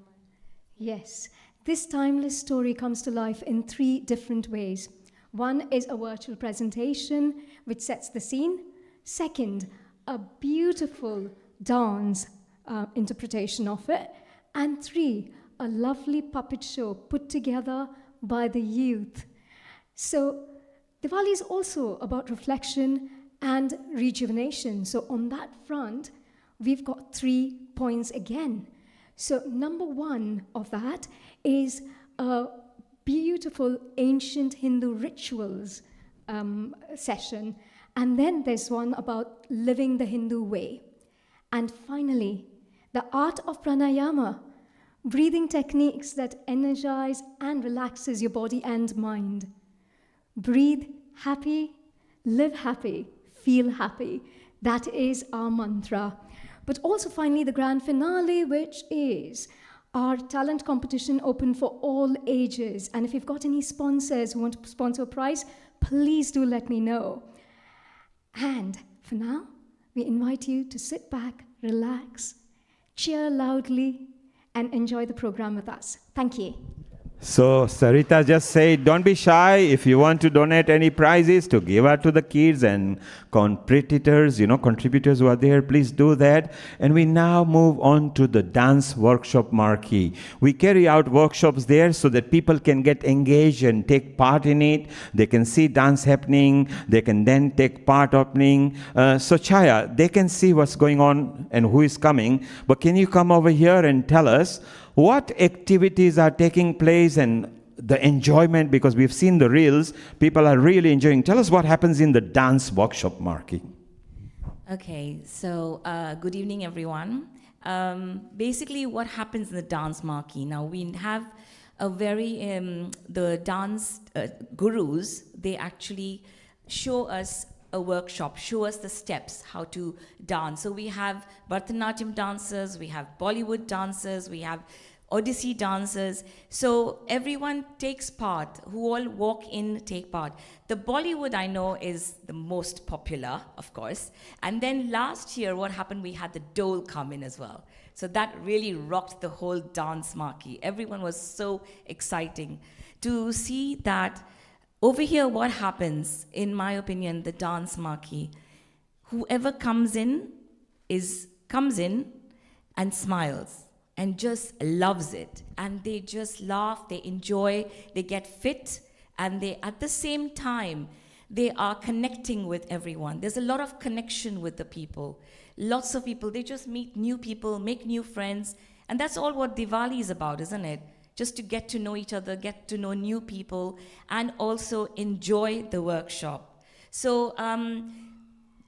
Yes. This timeless story comes to life in 3 different ways. One is a virtual presentation, which sets the scene. Second, a beautiful dance interpretation of it. And 3, a lovely puppet show put together by the youth. So Diwali is also about reflection and rejuvenation. So on that front, we've got 3 points again. So number 1 of that is a beautiful ancient Hindu rituals session. And then there's one about living the Hindu way. And finally, the art of pranayama, breathing techniques that energize and relaxes your body and mind. Breathe happy, live happy, feel happy. That is our mantra. But also finally the grand finale, which is our talent competition open for all ages. And if you've got any sponsors who want to sponsor a prize, please do let me know. And for now, we invite you to sit back, relax, cheer loudly, and enjoy the program with us. Thank you. So Sarita just said, don't be shy. If you want to donate any prizes to give out to the kids and competitors, contributors who are there, please do that. And we now move on to the dance workshop Marquee. We carry out workshops there so that people can get engaged and take part in it. They can see dance happening. They can then take part opening. So Chaya, they can see what's going on and who is coming. But can you come over here and tell us what activities are taking place and the enjoyment, because we've seen the reels, people are really enjoying. Tell us what happens in the dance workshop, Marquee. Okay, so good evening, everyone. Basically, what happens in the dance Marquee? Now, we have a very, the dance gurus, they actually show us a workshop, show us the steps, how to dance. So we have Bharatanatyam dancers, we have Bollywood dancers, we have Odissi dancers. So everyone takes part, who all walk in, take part. The Bollywood, I know, is the most popular, of course. And then last year, what happened, we had the DiL come in as well. So that really rocked the whole dance Marquee. Everyone was so exciting to see that. Over here, what happens, in my opinion, the dance Marquee, whoever comes in and smiles and just loves it. And they just laugh, they enjoy, they get fit, and they, at the same time, they are connecting with everyone. There's a lot of connection with the people. Lots of people, they just meet new people, make new friends, and that's all what Diwali is about, isn't it? Just to get to know each other, get to know new people, and also enjoy the workshop. So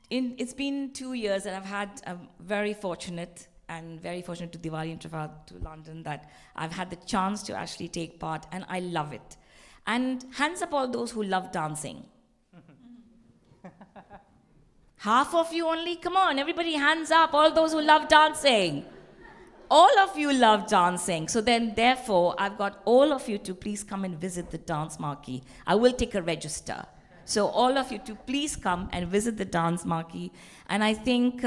it's been 2 years, and I'm very fortunate to Diwali and Trafalgar to London that I've had the chance to actually take part, and I love it. And hands up all those who love dancing. Half of you only? Come on, everybody hands up, all those who love dancing. All of you love dancing. So then, therefore, I've got all of you to please come and visit the dance Marquee. I will take a register. So all of you to please come and visit the dance Marquee. And I think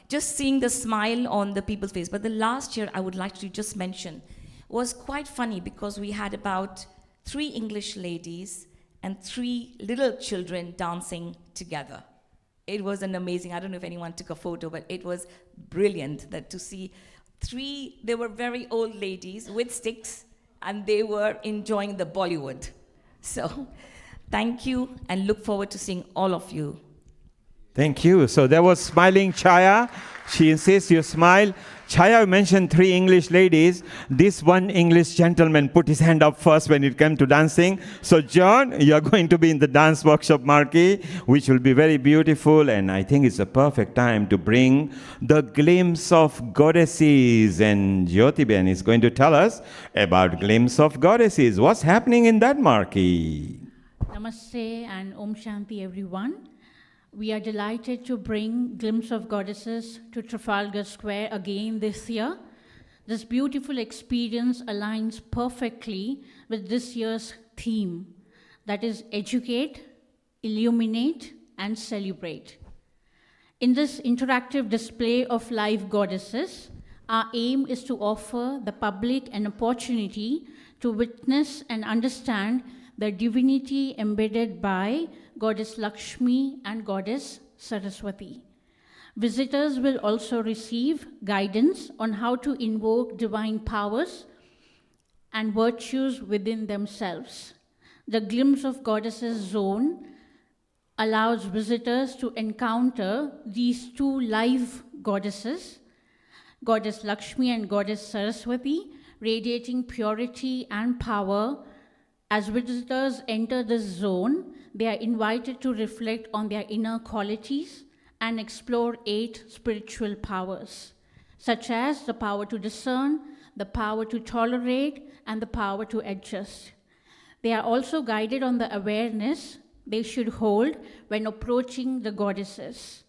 just seeing the smile on the people's face. But the last year, I would like to just mention, was quite funny because we had about 3 English ladies and 3 little children dancing together. It was an amazing, I don't know if anyone took a photo, but it was brilliant that to see 3, they were very old ladies with sticks, and they were enjoying the Bollywood. So, thank you, and look forward to seeing all of you. Thank you. So there was smiling Chaya. She insists you smile. Chaya mentioned 3 English ladies. This one English gentleman put his hand up first when it came to dancing. So John, you're going to be in the dance workshop Marquee, which will be very beautiful. And I think it's a perfect time to bring the glimpse of goddesses. And Jyotiben is going to tell us about glimpse of goddesses. What's happening in that Marquee? Namaste and Om Shanti, everyone. We are delighted to bring Glimpse of Goddesses to Trafalgar Square again this year. This beautiful experience aligns perfectly with this year's theme, that is educate, illuminate, and celebrate. In this interactive display of live goddesses, our aim is to offer the public an opportunity to witness and understand the divinity embedded by Goddess Lakshmi and Goddess Saraswati. Visitors will also receive guidance on how to invoke divine powers and virtues within themselves. The Glimpse of Goddesses zone allows visitors to encounter these two live goddesses, Goddess Lakshmi and Goddess Saraswati, radiating purity and power. As visitors enter this zone, they are invited to reflect on their inner qualities and explore 8 spiritual powers, such as the power to discern, the power to tolerate, and the power to adjust. They are also guided on the awareness they should hold when approaching the goddesses,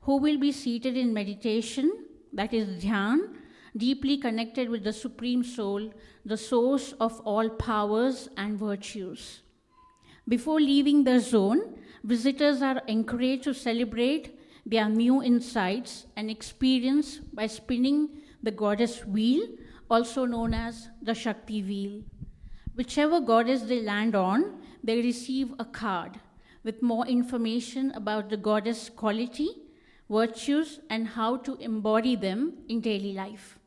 who will be seated in meditation, that is dhyan, deeply connected with the Supreme Soul, the source of all powers and virtues. Before leaving the zone, visitors are encouraged to celebrate their new insights and experience by spinning the goddess wheel, also known as the Shakti wheel. Whichever goddess they land on, they receive a card with more information about the goddess quality, virtues, and how to embody them in daily life.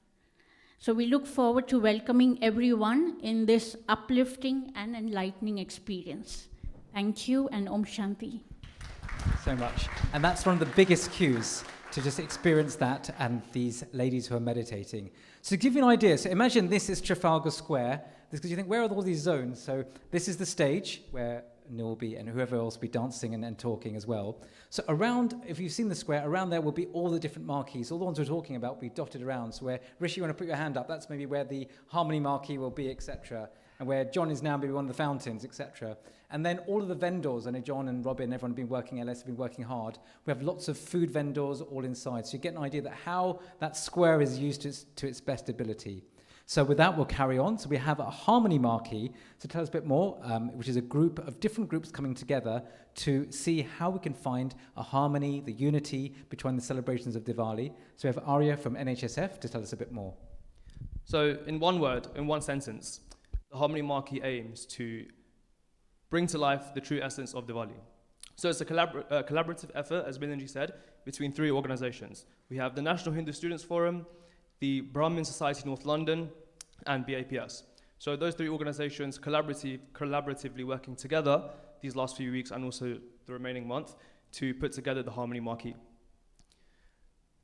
So we look forward to welcoming everyone in this uplifting and enlightening experience. Thank you, and Om Shanti. So much. And that's one of the biggest cues to just experience that and these ladies who are meditating. So to give you an idea, so imagine this is Trafalgar Square, because you think, where are all these zones? So this is the stage where Neil will be and whoever else will be dancing and talking as well. So around, if you've seen the square, around there will be all the different marquees, all the ones we're talking about will be dotted around. So where, Rishi, you want to put your hand up, that's maybe where the Harmony Marquee will be, etc. And where John is now maybe one of the fountains, etc. And then all of the vendors, I know John and Robin, everyone have been working, LS have been working hard. We have lots of food vendors all inside. So you get an idea that how that square is used to its best ability. So with that, we'll carry on. So we have a Harmony Marquee to tell us a bit more, which is a group of different groups coming together to see how we can find a harmony, the unity between the celebrations of Diwali. So we have Arya from NHSF to tell us a bit more. So in one word, in one sentence, the Harmony Marquee aims to bring to life the true essence of Diwali. So it's a collaborative effort, as Bilanji said, between 3 organizations. We have the National Hindu Students Forum, the Brahmin Society North London, and BAPS. So those 3 organizations collaboratively working together these last few weeks and also the remaining month to put together the Harmony Marquee.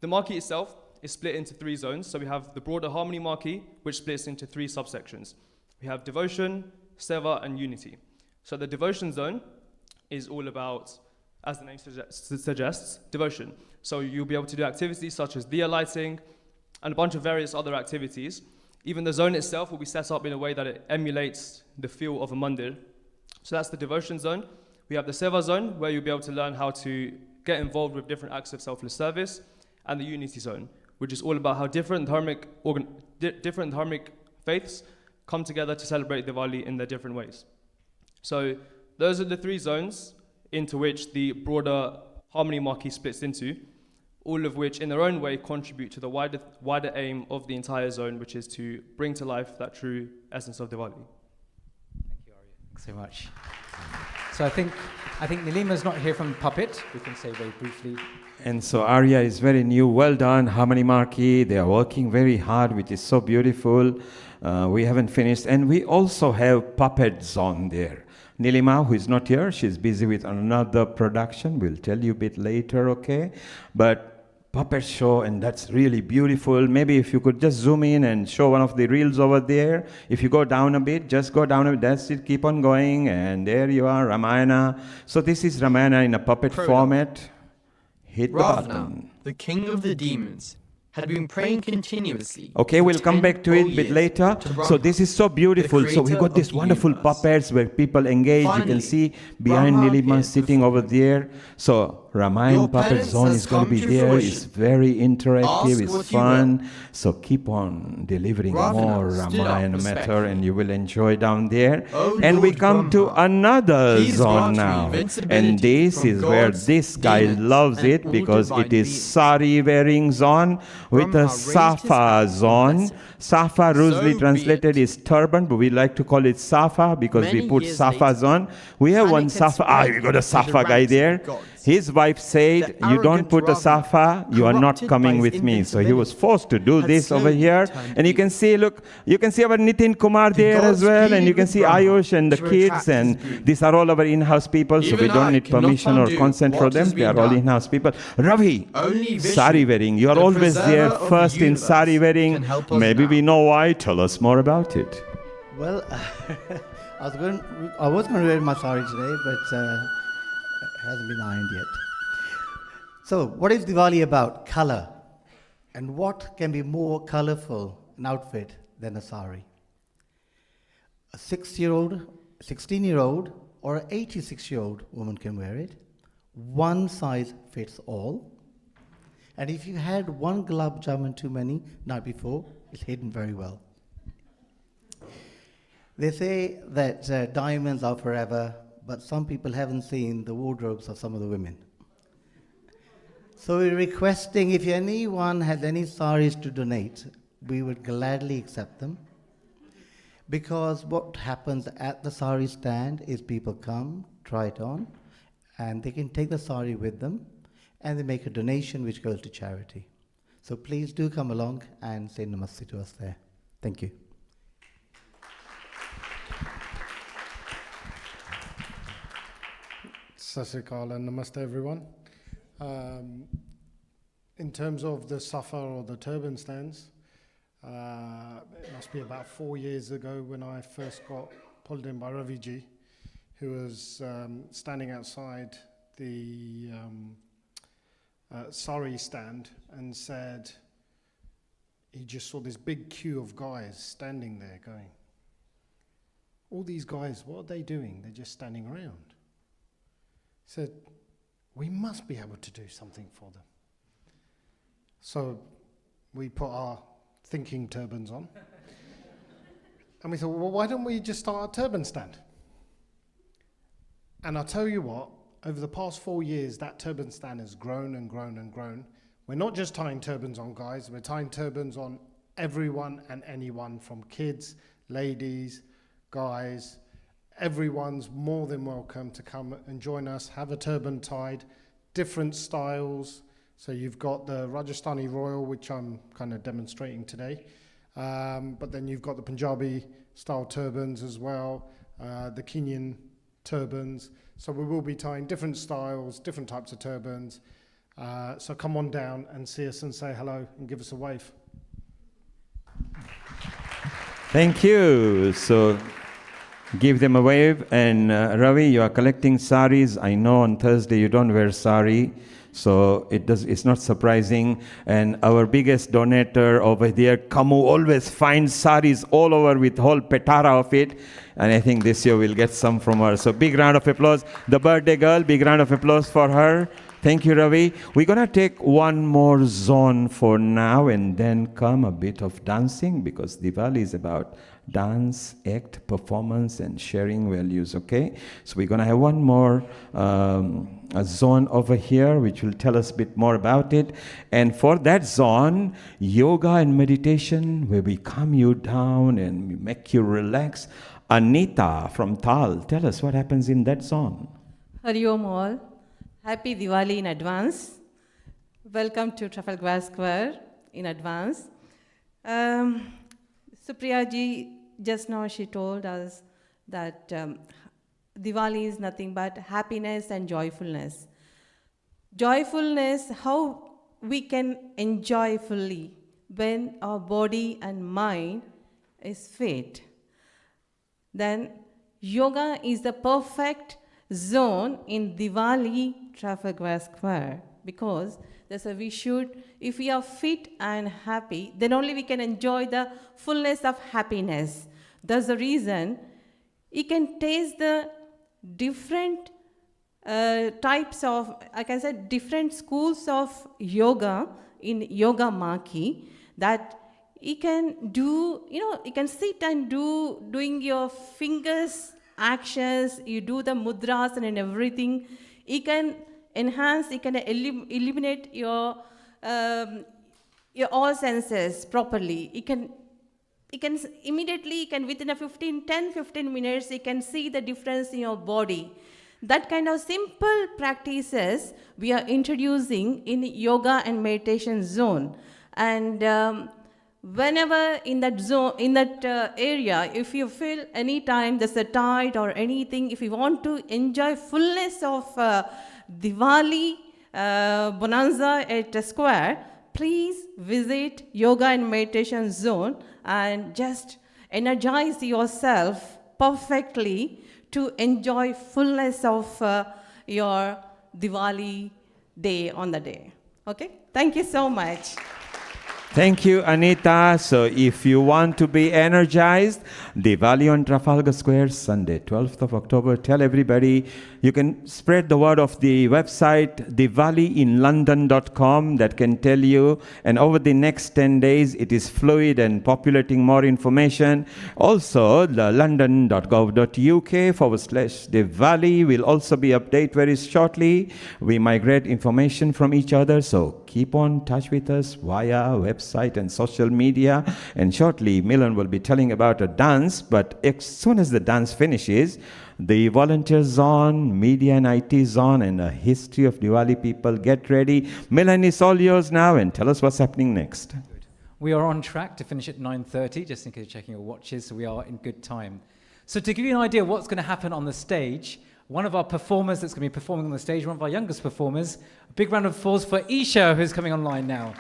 The Marquee itself is split into 3 zones. So we have the broader Harmony Marquee, which splits into 3 subsections. We have devotion, seva, and unity. So the devotion zone is all about, as the name suggests, devotion. So you'll be able to do activities such as diya lighting and a bunch of various other activities. Even the zone itself will be set up in a way that it emulates the feel of a mandir. So that's the devotion zone. We have the seva zone, where you'll be able to learn how to get involved with different acts of selfless service, and the unity zone, which is all about how different dharmic faiths come together to celebrate Diwali in their different ways. So those are the 3 zones into which the broader Harmony Marquee splits into, all of which in their own way contribute to the wider aim of the entire zone, which is to bring to life that true essence of Diwali. Thank you, Arya. Thanks so much. So I think Nilima's not here from Puppet. We can say very briefly. And so Arya is very new. Well done, Harmony Marquee. They are working very hard, which is so beautiful. We haven't finished. And we also have Puppet Zone there. Nilima, who is not here, she's busy with another production. We'll tell you a bit later, okay? But puppet show, and that's really beautiful. Maybe if you could just zoom in and show one of the reels over there. If you go down a bit, just go down a bit. That's it. Keep on going. And there you are, Ramayana. So this is Ramayana in a puppet format. Hit the button. The king of the demons, had been praying continuously. Okay, we'll come back to it a bit later. So this is so beautiful. So we got these wonderful puppets where people engage. You can see behind Nilima sitting over there. So Ramayana Puppet Zone is going to be there. It's very interactive. It's fun. So keep on delivering more Ramayana matter and you will enjoy down there. And we come to another zone now. And this is where this guy loves it because it is sari wearing zone with a safa zone. Safa loosely translated is turban, but we like to call it safa because we put safas on. We have one safa. We got a safa guy there. His wife said, you don't put a safa, you are not coming with me. So he was forced to do this over here. And you can see, look, you can see our Nitin Kumar there as well. And you can see Ayush and the kids. And these are all our in-house people. So we don't need permission or consent for them. They are all in-house people. Ravi, sari wearing. You are always there first in sari wearing. Maybe we know why. Tell us more about it. Well, I was going to wear my sari today, but it hasn't been ironed yet. So, what is Diwali about? Color. And what can be more colorful an outfit than a sari? A 6-year-old, 16-year-old, or an 86-year-old woman can wear it. One size fits all. And if you had one gulab jamun too many night before, it's hidden very well. They say that diamonds are forever, but some people haven't seen the wardrobes of some of the women. So we're requesting, if anyone has any saris to donate, we would gladly accept them. Because what happens at the sari stand is people come, try it on, and they can take the sari with them, and they make a donation which goes to charity. So please do come along and say namaste to us there. Thank you. Sat Sri Akal and Namaste everyone. In terms of the safa or the turban stands, it must be about 4 years ago when I first got pulled in by Ravi ji, who was standing outside the sari stand and said he just saw this big queue of guys standing there going, all these guys, what are they doing? They're just standing around. He said, we must be able to do something for them. So we put our thinking turbans on. And we thought, well, why don't we just start a turban stand? And I'll tell you what, over the past 4 years, that turban stand has grown and grown and grown. We're not just tying turbans on guys, we're tying turbans on everyone and anyone, from kids, ladies, guys. Everyone's more than welcome to come and join us, have a turban tied, different styles. So you've got the Rajasthani Royal, which I'm kind of demonstrating today. But then you've got the Punjabi style turbans as well, the Kenyan turbans. So we will be tying different styles, different types of turbans. So come on down and see us and say hello and give us a wave. Thank you. So give them a wave. And Ravi, you are collecting saris. I know on Thursday you don't wear sari, so it's not surprising. And our biggest donator over there, Kamu, always finds saris all over with whole petara of it. And I think this year we'll get some from her. So big round of applause. The birthday girl, big round of applause for her. Thank you, Ravi. We're going to take one more zone for now and then come a bit of dancing, because Diwali is about dance, act, performance, and sharing values, okay? So we're going to have one more a zone over here, which will tell us a bit more about it. And for that zone, yoga and meditation, where we calm you down and we make you relax. Anita from Tal, tell us what happens in that zone. Hari Om all. Happy Diwali in advance. Welcome to Trafalgar Square in advance. Supriya ji, just now she told us that Diwali is nothing but happiness and joyfulness. Joyfulness, how we can enjoy fully when our body and mind is fit. Then yoga is the perfect zone in Diwali Trafalgar Square, because if we are fit and happy, then only we can enjoy the fullness of happiness. That's the reason you can taste the different types of, I can say, different schools of yoga in Yoga Marquee, that you can do, you can sit and doing your fingers actions, you do the mudras and everything. You can enhance, you can eliminate your all senses properly. You can immediately, within 10-15 minutes, you can see the difference in your body. That kind of simple practices we are introducing in yoga and meditation zone. And whenever in that zone, in that area, if you feel anytime there's a tide or anything, if you want to enjoy fullness of Diwali bonanza at a square, please visit yoga and meditation zone and just energize yourself perfectly to enjoy fullness of your Diwali day on the day. Okay? Thank you so much. Thank you, Anita. So if you want to be energized, Diwali on Trafalgar Square, Sunday, 12th of October. Tell everybody. You can spread the word of the website, diwaliinlondon.com, that can tell you. And over the next 10 days, it is fluid and populating more information. Also, the london.gov.uk/Diwali will also be updated very shortly. We migrate information from each other, so keep on touch with us via website and social media. And shortly, Milan will be telling about a dance, but as soon as the dance finishes, the volunteer zone, media and IT zone, and a history of Diwali people. Get ready. Milan, is all yours now, and tell us what's happening next. We are on track to finish at 9:30, just in case you're checking your watches, so we are in good time. So to give you an idea of what's going to happen on the stage, one of our performers that's going to be performing on the stage, one of our youngest performers, a big round of applause for Isha, who's coming online now.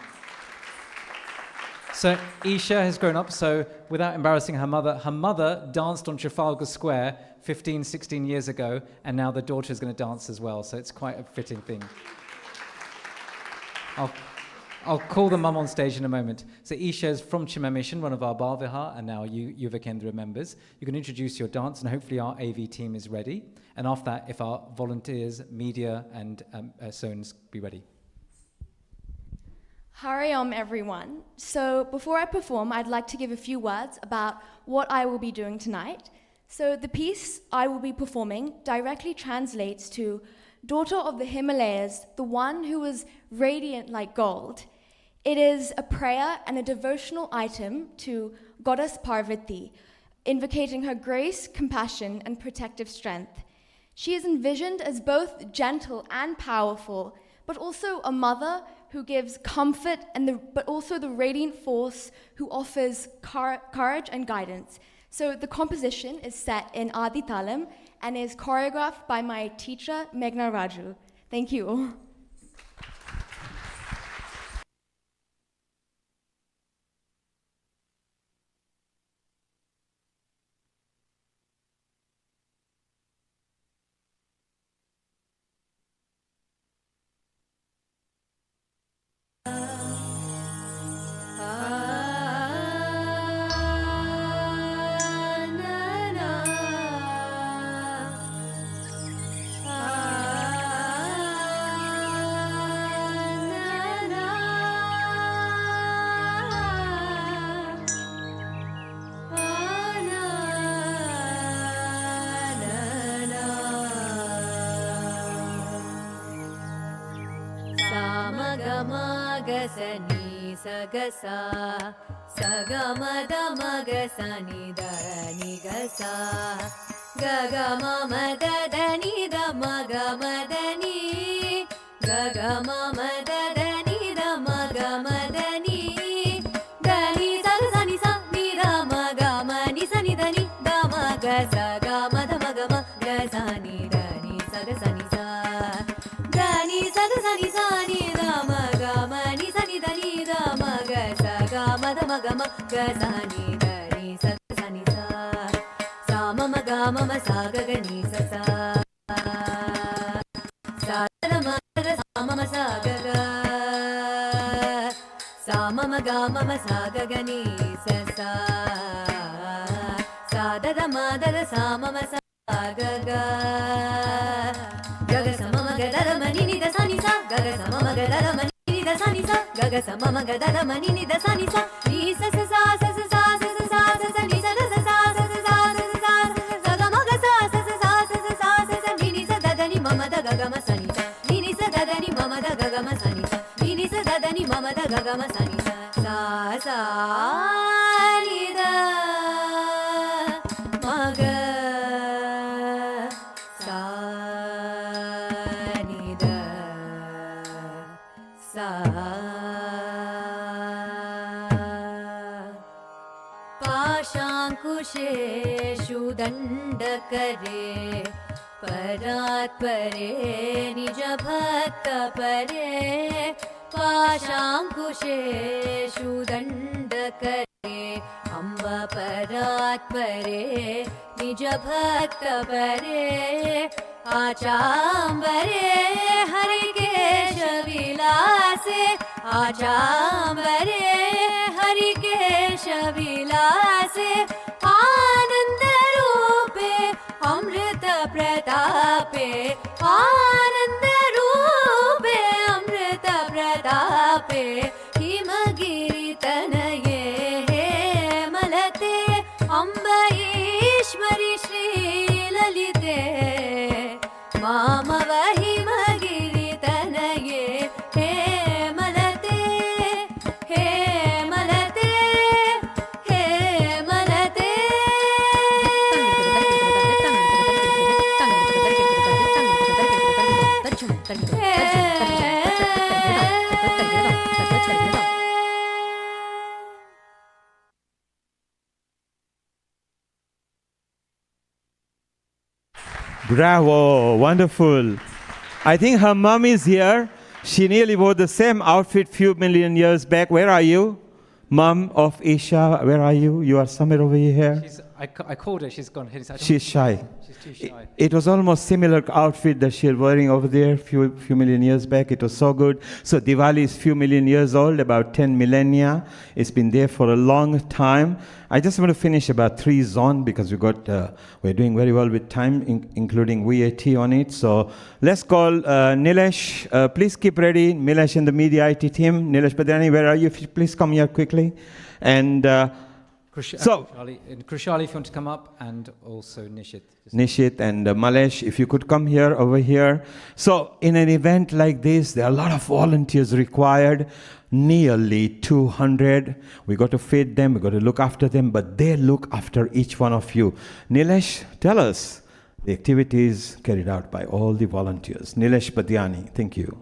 So Isha has grown up, so without embarrassing her mother danced on Trafalgar Square 15, 16 years ago, and now the daughter is going to dance as well, so it's quite a fitting thing. I'll call the mum on stage in a moment. So Isha is from Chinmaya Mission, one of our Bal Vihar, and now Yuva Kendra members. You can introduce your dance, and hopefully our AV team is ready. And after that, if our volunteers, media, and Sones be ready. Hari Om, everyone. So before I perform, I'd like to give a few words about what I will be doing tonight. So the piece I will be performing directly translates to Daughter of the Himalayas, the one who is radiant like gold. It is a prayer and a devotional item to Goddess Parvati, invocating her grace, compassion, and protective strength. She is envisioned as both gentle and powerful, but also a mother who gives comfort, but also the radiant force who offers courage and guidance. So the composition is set in Adi Talam and is choreographed by my teacher, Meghna Raju. Thank you. Sani sagasa sagamada magasani dani gasa gagama madadani da magamadani gagama madadani da magamadani dani sagasani sa ni da magamani sani dani da magasa gamada magama gasani dani sagasani sa dani sagasani sa ni da magamani sani dani da magasa gamada magama gasani dani sagasani sa sama magama masaga gani sa sa madara sama masaga ga sama magama masaga gani sa sadada madara sama masaga ga gaga sama magadara manini da sani sa gaga sama magadara manini da sani sa gaga sama magadara manini da sani sa ni sa sa sa sa sa sa sa sa sa ni sa sa sa sa sa sa sa gaga maga sa sa sa sa sa sa sa ni sa da ni mama da gaga ma sani sa ni sa da ni mama da gaga ma sani sa ni sa da ni mama da gaga ma sani sa sa sa ni da maga sa अंकुशेषु दण्ड करे परात् परे निज भक्त परे पाशाङ्कुशेषु दण्ड करे अम्ब परात् परे निज भक्त परे आचाम्बरे हरिकेश विलासे आचाम्बरे हरिकेश विलासे आनन्द रूपे अमृत प्रतापे आनन्द रूपे अमृत प्रतापे हिमगिरितनये हे मलते अम्ब ईश्वरि श्रीललिते मामव हिमगिरितनये हे मलते हे मलते हे मलते Bravo, wonderful. I think her mum is here. She nearly wore the same outfit few million years back. Where are you? Mum of Isha, where are you? You are somewhere over here. I called her, she's gone. She's shy. She's too shy. It was almost similar outfit that she was wearing over there few million years back. It was so good. So Diwali is few million years old, about 10 millennia. It's been there for a long time. I just want to finish about 3 zones because we're doing very well with time, including VAT on it. So let's call Nilesh. Please keep ready. Nilesh and the media IT team. Nilesh Badani, where are you? Please come here quickly. And Krushali, if you want to come up, and also Nishit. Nishit and Malesh, if you could come here, over here. So in an event like this, there are a lot of volunteers required, nearly 200. We got to feed them, we got to look after them, but they look after each one of you. Nilesh, tell us the activities carried out by all the volunteers. Nilesh Badiani, thank you.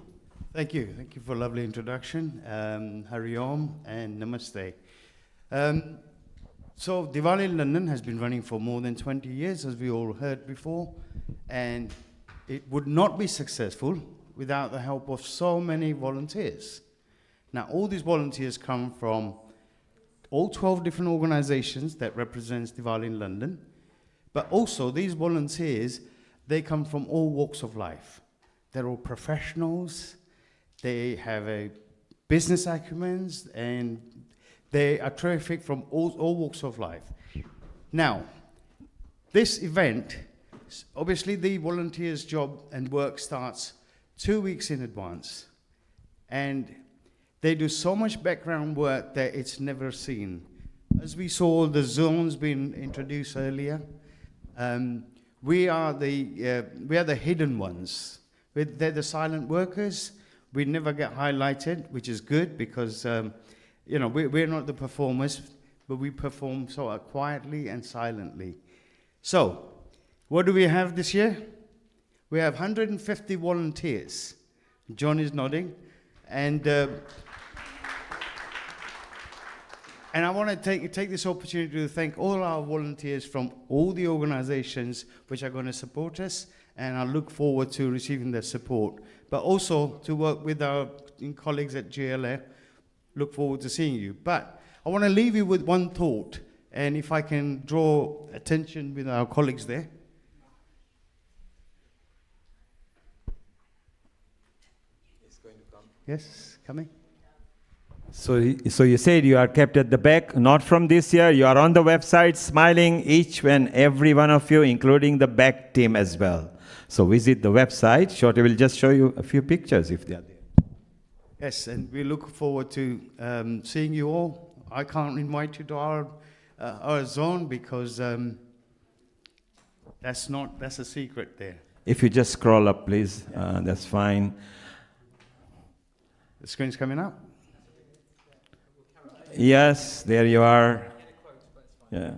Thank you. Thank you for a lovely introduction. Hari Om and Namaste. So Diwali in London has been running for more than 20 years, as we all heard before, and it would not be successful without the help of so many volunteers. Now, all these volunteers come from all 12 different organizations that represents Diwali in London, but also these volunteers, they come from all walks of life. They're all professionals, they have a business acumen, and they are terrific from all walks of life. Now, this event, obviously the volunteers' job and work starts 2 weeks in advance. And they do so much background work that it's never seen. As we saw the zones being introduced earlier, we are the hidden ones. They're the silent workers. We never get highlighted, which is good because we're not the performers, but we perform so quietly and silently. So, what do we have this year? We have 150 volunteers. John is nodding. And I want to take this opportunity to thank all our volunteers from all the organizations which are going to support us, and I look forward to receiving their support. But also to work with our colleagues at GLA. Look forward to seeing you. But I want to leave you with one thought, and if I can draw attention with our colleagues there. It's going to come. Yes, coming. So you said you are kept at the back, not from this year. You are on the website, smiling, each and every one of you, including the back team as well. So visit the website. Shorty will just show you a few pictures if they are there. Yes, and we look forward to seeing you all. I can't invite you to our zone because that's a secret there. If you just scroll up, please, that's fine. The screen's coming up. Yes, there you are. Yeah.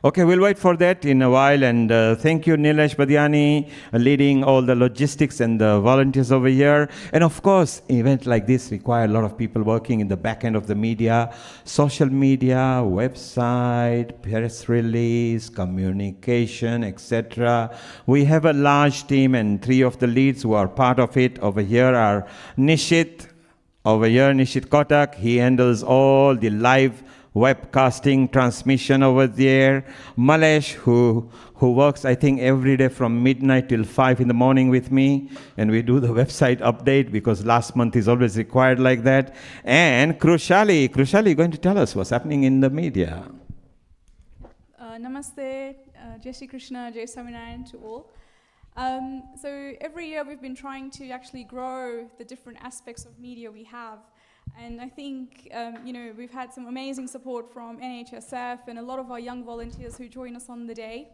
Okay, we'll wait for that in a while. And thank you, Nilesh Badiani, leading all the logistics and the volunteers over here. And of course, events like this require a lot of people working in the back end of the media, social media, website, press release, communication, etc. We have a large team, and 3 of the leads who are part of it over here are Nishit. Over here, Nishit Kotak. He handles all the live webcasting transmission over there. Malesh, who works, I think, every day from midnight till 5 in the morning with me, and we do the website update because last month is always required like that. And Krushali, going to tell us what's happening in the media. Namaste, Jai Shri Krishna, Jai Swaminarayan to all. So every year we've been trying to actually grow the different aspects of media we have. And I think, we've had some amazing support from NHSF and a lot of our young volunteers who join us on the day.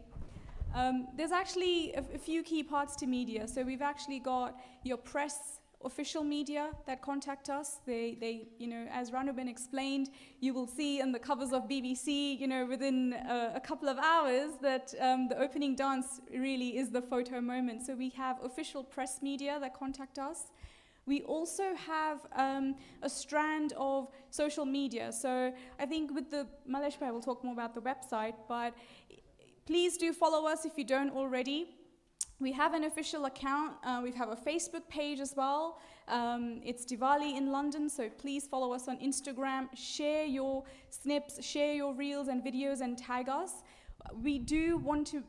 There's actually a few key parts to media. So we've actually got your press, official media that contact us. They as Ranuben explained, you will see on the covers of BBC, within a couple of hours that the opening dance really is the photo moment. So we have official press media that contact us. We also have a strand of social media. So I think with the Malesh Bhai will talk more about the website, but please do follow us if you don't already. We have an official account. We have a Facebook page as well. It's Diwali in London, so please follow us on Instagram. Share your snips, share your reels and videos, and tag us. We do want to,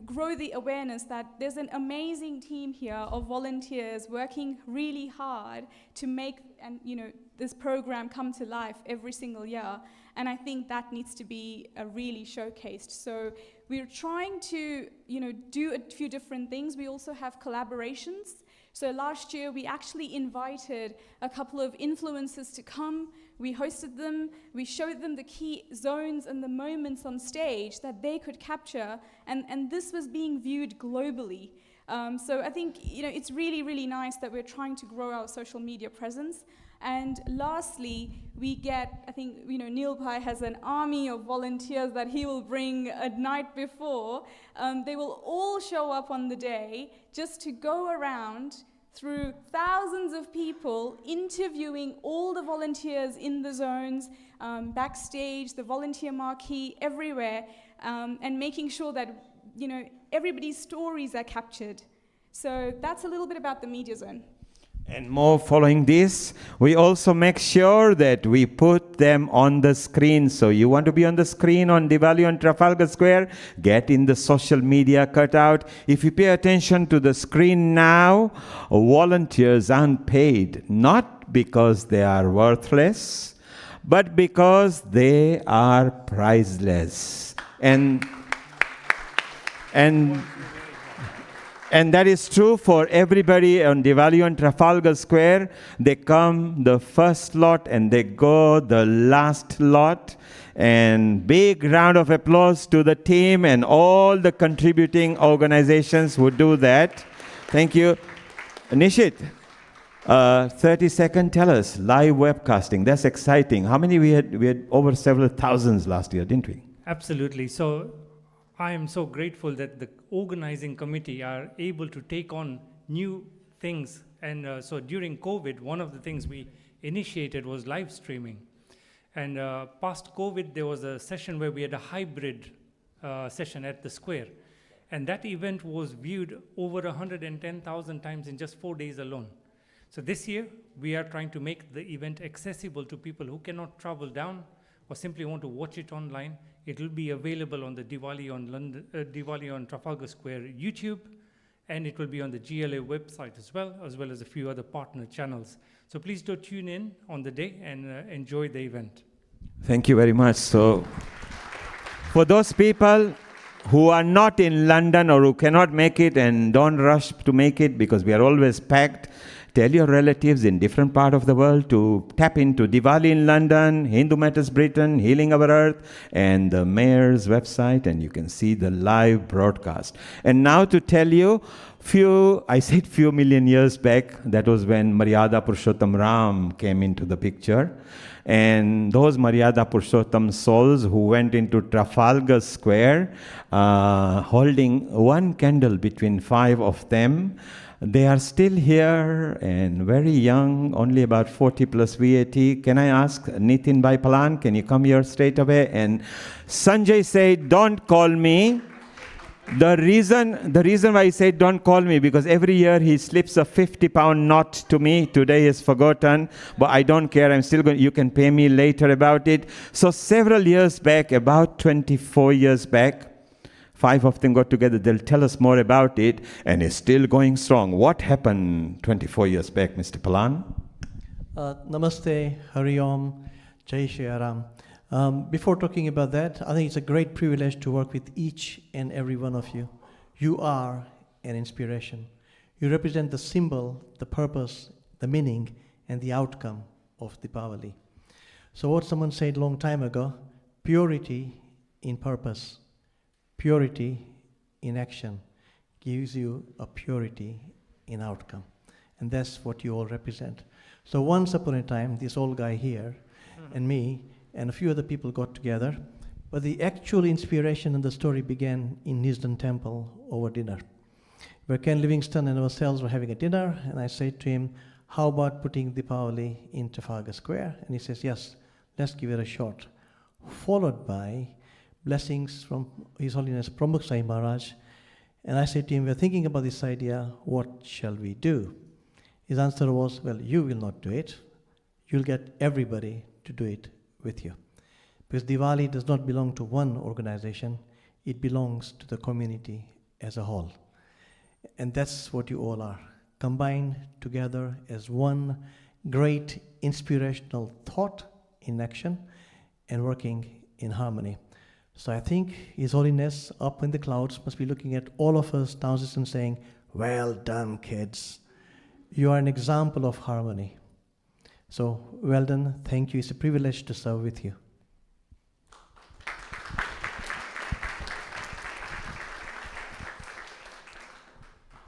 grow the awareness that there's an amazing team here of volunteers working really hard to make this program come to life every single year. And I think that needs to be really showcased. So we're trying to, do a few different things. We also have collaborations. So last year we actually invited a couple of influencers to come. We hosted them, we showed them the key zones and the moments on stage that they could capture, and this was being viewed globally. So I think it's really, really nice that we're trying to grow our social media presence. And lastly, we get, I think, Neil Bhai has an army of volunteers that he will bring a night before. They will all show up on the day just to go around through thousands of people, interviewing all the volunteers in the zones, backstage, the volunteer marquee, everywhere, and making sure that, everybody's stories are captured. So that's a little bit about the media zone. And more following this, we also make sure that we put them on the screen. So you want to be on the screen on Diwali on Trafalgar Square, get in the social media cutout. If you pay attention to the screen now, volunteers aren't paid, not because they are worthless, but because they are priceless. And that is true for everybody on Diwali on Trafalgar Square. They come the first lot and they go the last lot. And big round of applause to the team and all the contributing organizations who do that. Thank you. Nishit, 30-second, tell us, live webcasting, that's exciting. How many we had over several thousands last year, didn't we? Absolutely. So I am so grateful that the organizing committee are able to take on new things. And so during COVID, one of the things we initiated was live streaming. And past COVID, there was a session where we had a hybrid session at the square. And that event was viewed over 110,000 times in just 4 days alone. So this year, we are trying to make the event accessible to people who cannot travel down or simply want to watch it online. It will be available on the Diwali on Trafalgar Square YouTube, and it will be on the GLA website as well as a few other partner channels. So please do tune in on the day and enjoy the event. Thank you very much. So for those people who are not in London or who cannot make it, and don't rush to make it because we are always packed, tell your relatives in different parts of the world to tap into Diwali in London, Hindu Matters Britain, Healing Our Earth, and the Mayor's website, and you can see the live broadcast. And now to tell you, I said few million years back, that was when Maryada Purushottam Ram came into the picture. And those Maryada Purushottam souls who went into Trafalgar Square, holding one candle between 5 of them, they are still here and very young, only about 40 plus VAT. Can I ask Nitin Bhai Palan, can you come here straight away? And Sanjay said, don't call me. The reason why he said don't call me, because every year he slips a 50-pound note to me. Today he has forgotten, but I don't care. I'm still going. You can pay me later about it. So several years back, about 24 years back, 5 of them got together. They'll tell us more about it, and it's still going strong. What happened 24 years back, Mr. Palan? Namaste, Hari Om, Jai Shri Ram. Before talking about that, I think it's a great privilege to work with each and every one of you. You are an inspiration. You represent the symbol, the purpose, the meaning, and the outcome of Diwali. So what someone said a long time ago, purity in purpose, purity in action gives you a purity in outcome. And that's what you all represent. So once upon a time, this old guy here and me and a few other people got together, but the actual inspiration and the story began in Nisdan Temple over dinner, where Ken Livingstone and ourselves were having a dinner, and I said to him, how about putting Diwali in Trafalgar Square? And he says, yes, let's give it a shot. Followed by blessings from His Holiness Pramukh Sai Maharaj, and I said to him, we're thinking about this idea, what shall we do? His answer was, well, you will not do it. You'll get everybody to do it with you. Because Diwali does not belong to one organization, it belongs to the community as a whole. And that's what you all are, combined together as one great inspirational thought in action and working in harmony. So I think His Holiness up in the clouds must be looking at all of us downstairs and saying, well done, kids. You are an example of harmony. So, well done. Thank you. It's a privilege to serve with you.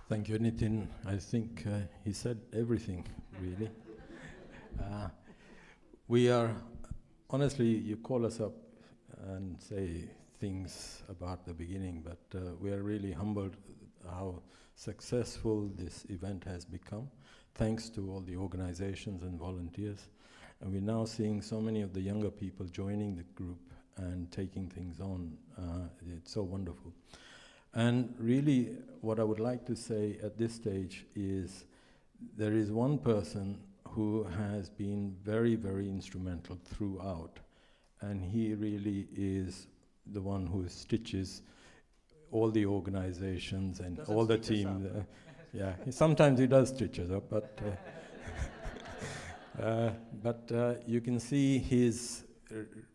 Thank you, Nitin. I think he said everything, really. We are, honestly, you call us up and say things about the beginning, but we are really humbled how successful this event has become, thanks to all the organizations and volunteers. And we're now seeing so many of the younger people joining the group and taking things on. It's so wonderful. And really, what I would like to say at this stage is there is one person who has been very, very instrumental throughout, and he really is the one who stitches all the organizations and all the team. Yeah, sometimes he does stitch us up, but you can see he's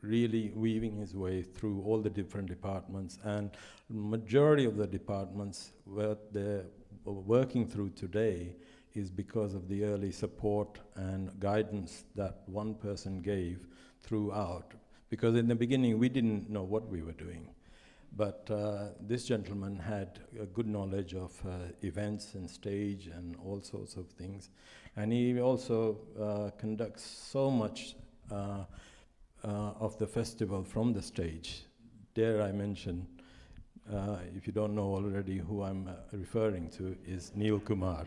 really weaving his way through all the different departments, and majority of the departments where they're working through today is because of the early support and guidance that one person gave throughout. Because in the beginning we didn't know what we were doing. But this gentleman had a good knowledge of events and stage and all sorts of things. And he also conducts so much of the festival from the stage. Dare I mention, if you don't know already who I'm referring to, is Neil Kumar.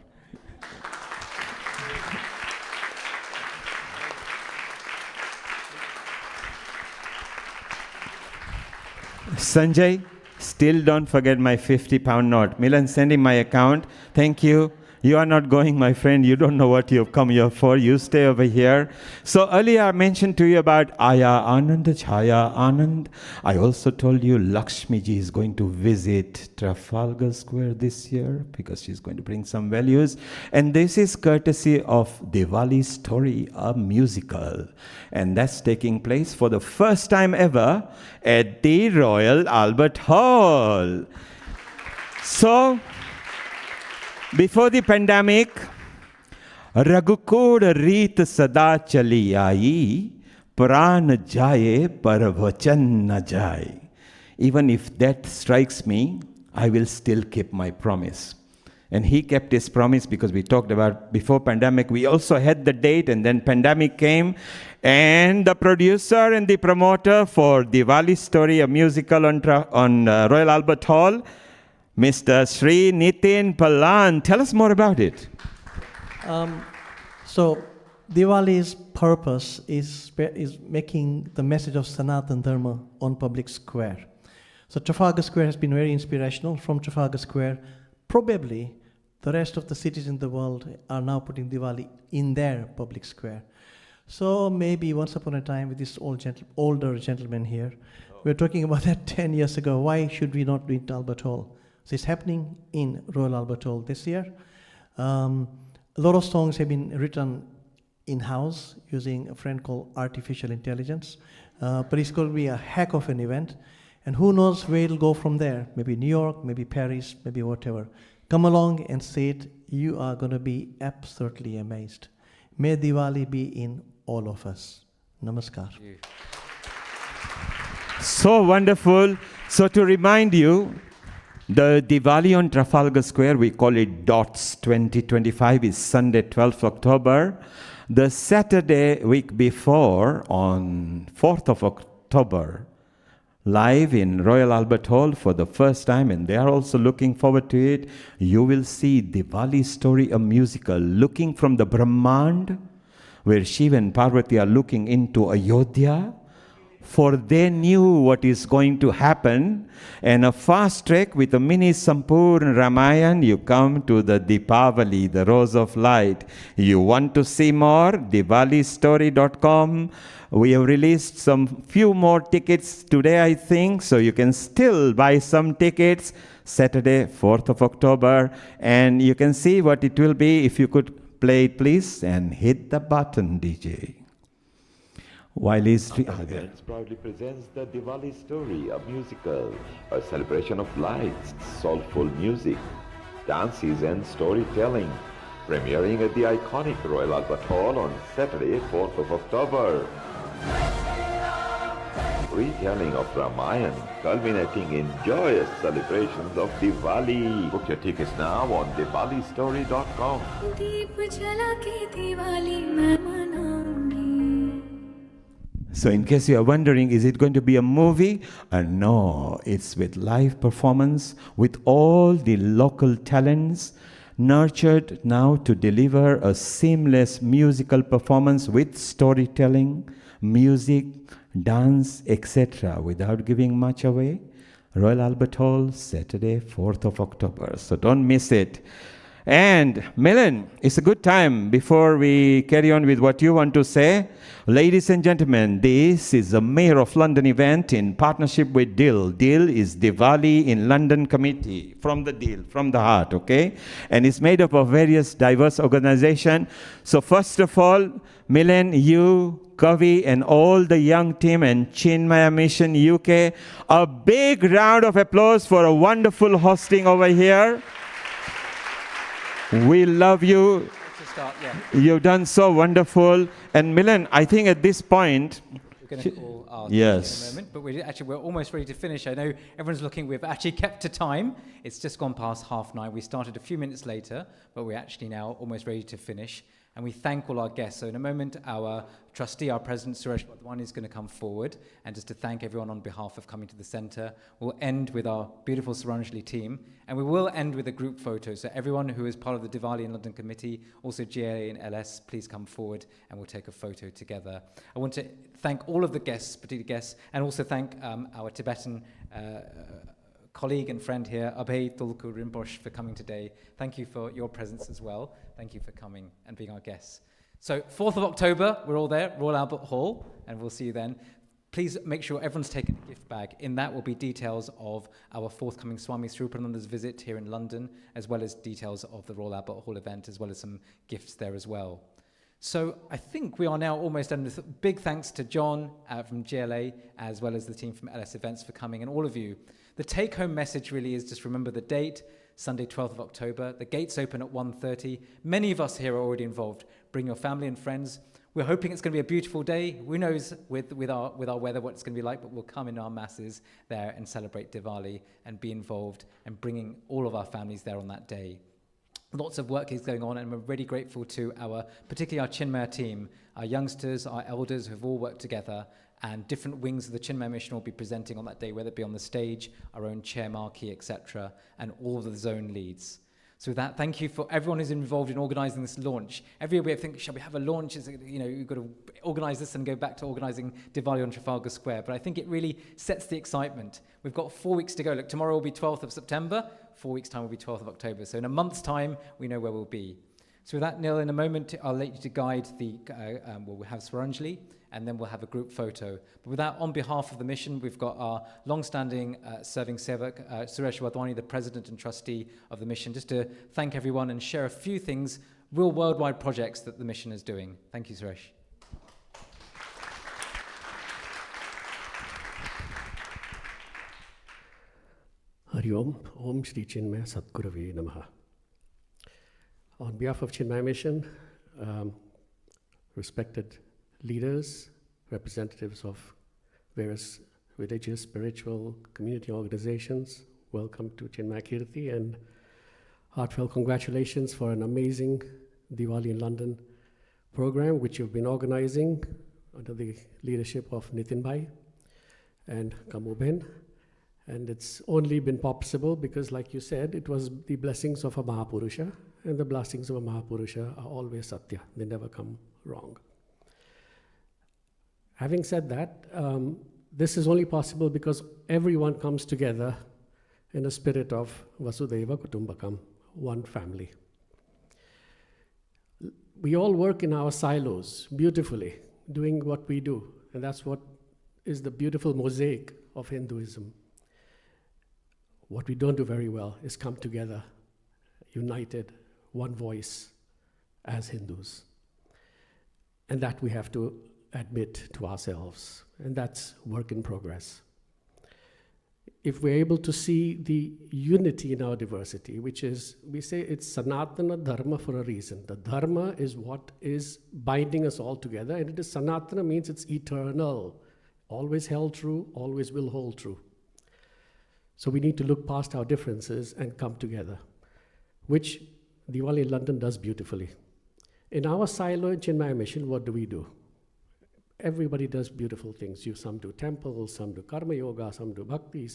Sanjay, still don't forget my 50-pound note. Milan, send him my account. Thank you. You are not going, my friend. You don't know what you've come here for. You stay over here. So earlier I mentioned to you about Aya Anand, Chaya Anand. I also told you Lakshmi ji is going to visit Trafalgar Square this year because she's going to bring some values. And this is courtesy of Diwali Story, a musical. And that's taking place for the first time ever at the Royal Albert Hall. So, before the pandemic, Raghukod Reet Sada Chali Aayi, Pran Jaye Par Vachan Na Jaye. Even if death strikes me, I will still keep my promise. And he kept his promise, because we talked about before pandemic, we also had the date, and then pandemic came. And the producer and the promoter for Diwali Story, a musical on Royal Albert Hall, Mr. Sri Nitin Palan. Tell us more about it. So Diwali's purpose is making the message of Sanatan Dharma on public square. So Trafalgar Square has been very inspirational. From Trafalgar Square, probably the rest of the cities in the world are now putting Diwali in their public square. So maybe once upon a time, with this older gentleman here, we were talking about that 10 years ago. Why should we not do it in Albert Hall? So it's happening in Royal Albert Hall this year. A lot of songs have been written in-house using a friend called Artificial Intelligence. But it's going to be a heck of an event. And who knows where it'll go from there. Maybe New York, maybe Paris, maybe whatever. Come along and see it. You are going to be absolutely amazed. May Diwali be in all of us. Namaskar. So wonderful. So to remind you, the Diwali on Trafalgar Square, we call it DOTS 2025, is Sunday, 12th October. The Saturday week before, on 4th of October, live in Royal Albert Hall for the first time, and they are also looking forward to it. You will see Diwali Story, a musical, looking from the Brahmand, where Shiva and Parvati are looking into Ayodhya, for they knew what is going to happen. And a fast trek with a mini Sampurna Ramayana, you come to the Deepavali, the Rose of Light. You want to see more? DiwaliStory.com. We have released some few more tickets today, I think, so you can still buy some tickets. Saturday, 4th of October, and you can see what it will be. If you could play it, please, and hit the button, DJ. While he's proudly presents the Diwali Story, a musical, a celebration of lights, soulful music, dances and storytelling, premiering at the iconic Royal Albert Hall on Saturday, 4th of October. Retelling of Ramayana, culminating in joyous celebrations of Diwali. Book your tickets now on DiwaliStory.com. So in case you are wondering, is it going to be a movie? No, it's with live performance, with all the local talents, nurtured now to deliver a seamless musical performance with storytelling, music, dance, etc., without giving much away. Royal Albert Hall, Saturday, 4th of October. So don't miss it. And Milan, it's a good time before we carry on with what you want to say. Ladies and gentlemen, this is a Mayor of London event in partnership with DiL. DiL is Diwali in London Committee, from the DiL, from the heart, okay? And it's made up of various diverse organizations. So first of all, Milan, you, Kavi, and all the young team and Chinmaya Mission UK, a big round of applause for a wonderful hosting over here. We love you. You've done so wonderful. And Milan, I think at this point, we're going to call our yes. in a moment, but we're almost ready to finish. I know everyone's looking. We've actually kept to time. It's just gone past 9:30. We started a few minutes later, but we're actually now almost ready to finish. And we thank all our guests. So in a moment, our trustee, our president, Suresh Wadhwani, is going to come forward. And just to thank everyone on behalf of coming to the centre, we'll end with our beautiful Saranjali team. And we will end with a group photo. So everyone who is part of the Diwali in London Committee, also GLA and LS, please come forward and we'll take a photo together. I want to thank all of the guests, particular guests, and also thank our Tibetan colleague and friend here, Abhay Tulku Rinpoche, for coming today. Thank you for your presence as well. Thank you for coming and being our guests. So 4th of October, we're all there, Royal Albert Hall, and we'll see you then. Please make sure everyone's taken a gift bag. In that will be details of our forthcoming Swami Swarupananda's visit here in London, as well as details of the Royal Albert Hall event, as well as some gifts there as well. So I think we are now almost done. With big thanks to John from GLA, as well as the team from LS Events for coming, and all of you. The take-home message really is just remember the date, Sunday, 12th of October. The gates open at 1:30. Many of us here are already involved. Bring your family and friends. We're hoping it's going to be a beautiful day. Who knows with our weather what it's going to be like, but we'll come in our masses there and celebrate Diwali and be involved and bringing all of our families there on that day. Lots of work is going on, and we're really grateful to particularly our Chinmaya team, our youngsters, our elders who've all worked together, and different wings of the Chinmaya mission will be presenting on that day, whether it be on the stage, our own chair marquee, etc., and all of the zone leads. So with that, thank you for everyone who's involved in organising this launch. Every year we think, shall we have a launch? Is it, you've got to organise this and go back to organising Diwali on Trafalgar Square. But I think it really sets the excitement. We've got 4 weeks to go. Look, tomorrow will be 12th of September. 4 weeks' time will be 12th of October. So in a month's time, we know where we'll be. So with that, Neil, in a moment, I'll let you to guide we'll have Swaranjali, and then we'll have a group photo. But with that, on behalf of the mission, we've got our long-standing serving sevak, Suresh Wadhwani, the president and trustee of the mission, just to thank everyone and share a few things, real worldwide projects that the mission is doing. Thank you, Suresh. Hari Om, Om Shri Chinmaya Sadgurave Namaha. On behalf of Chinmaya Mission, respected leaders, representatives of various religious, spiritual, community organizations, welcome to Chinmaya Kirti, and heartfelt congratulations for an amazing Diwali in London program which you've been organizing under the leadership of Nitin Bhai and Kamuben. And it's only been possible because, like you said, it was the blessings of a Mahapurusha, and the blessings of a Mahapurusha are always Satya. They never come wrong. Having said that, this is only possible because everyone comes together in a spirit of Vasudhaiva Kutumbakam, one family. We all work in our silos beautifully, doing what we do, and that's what is the beautiful mosaic of Hinduism. What we don't do very well is come together, united, one voice as Hindus. And that we have to admit to ourselves, and that's work in progress. If we're able to see the unity in our diversity, which is, we say it's Sanatana Dharma for a reason. The Dharma is what is binding us all together, and it is Sanatana means it's eternal, always held true, always will hold true. So we need to look past our differences and come together, which Diwali in London does beautifully. In our silo in Chinmaya Mission, what do? Everybody does beautiful things. Some do temples, some do karma yoga, some do bhakti,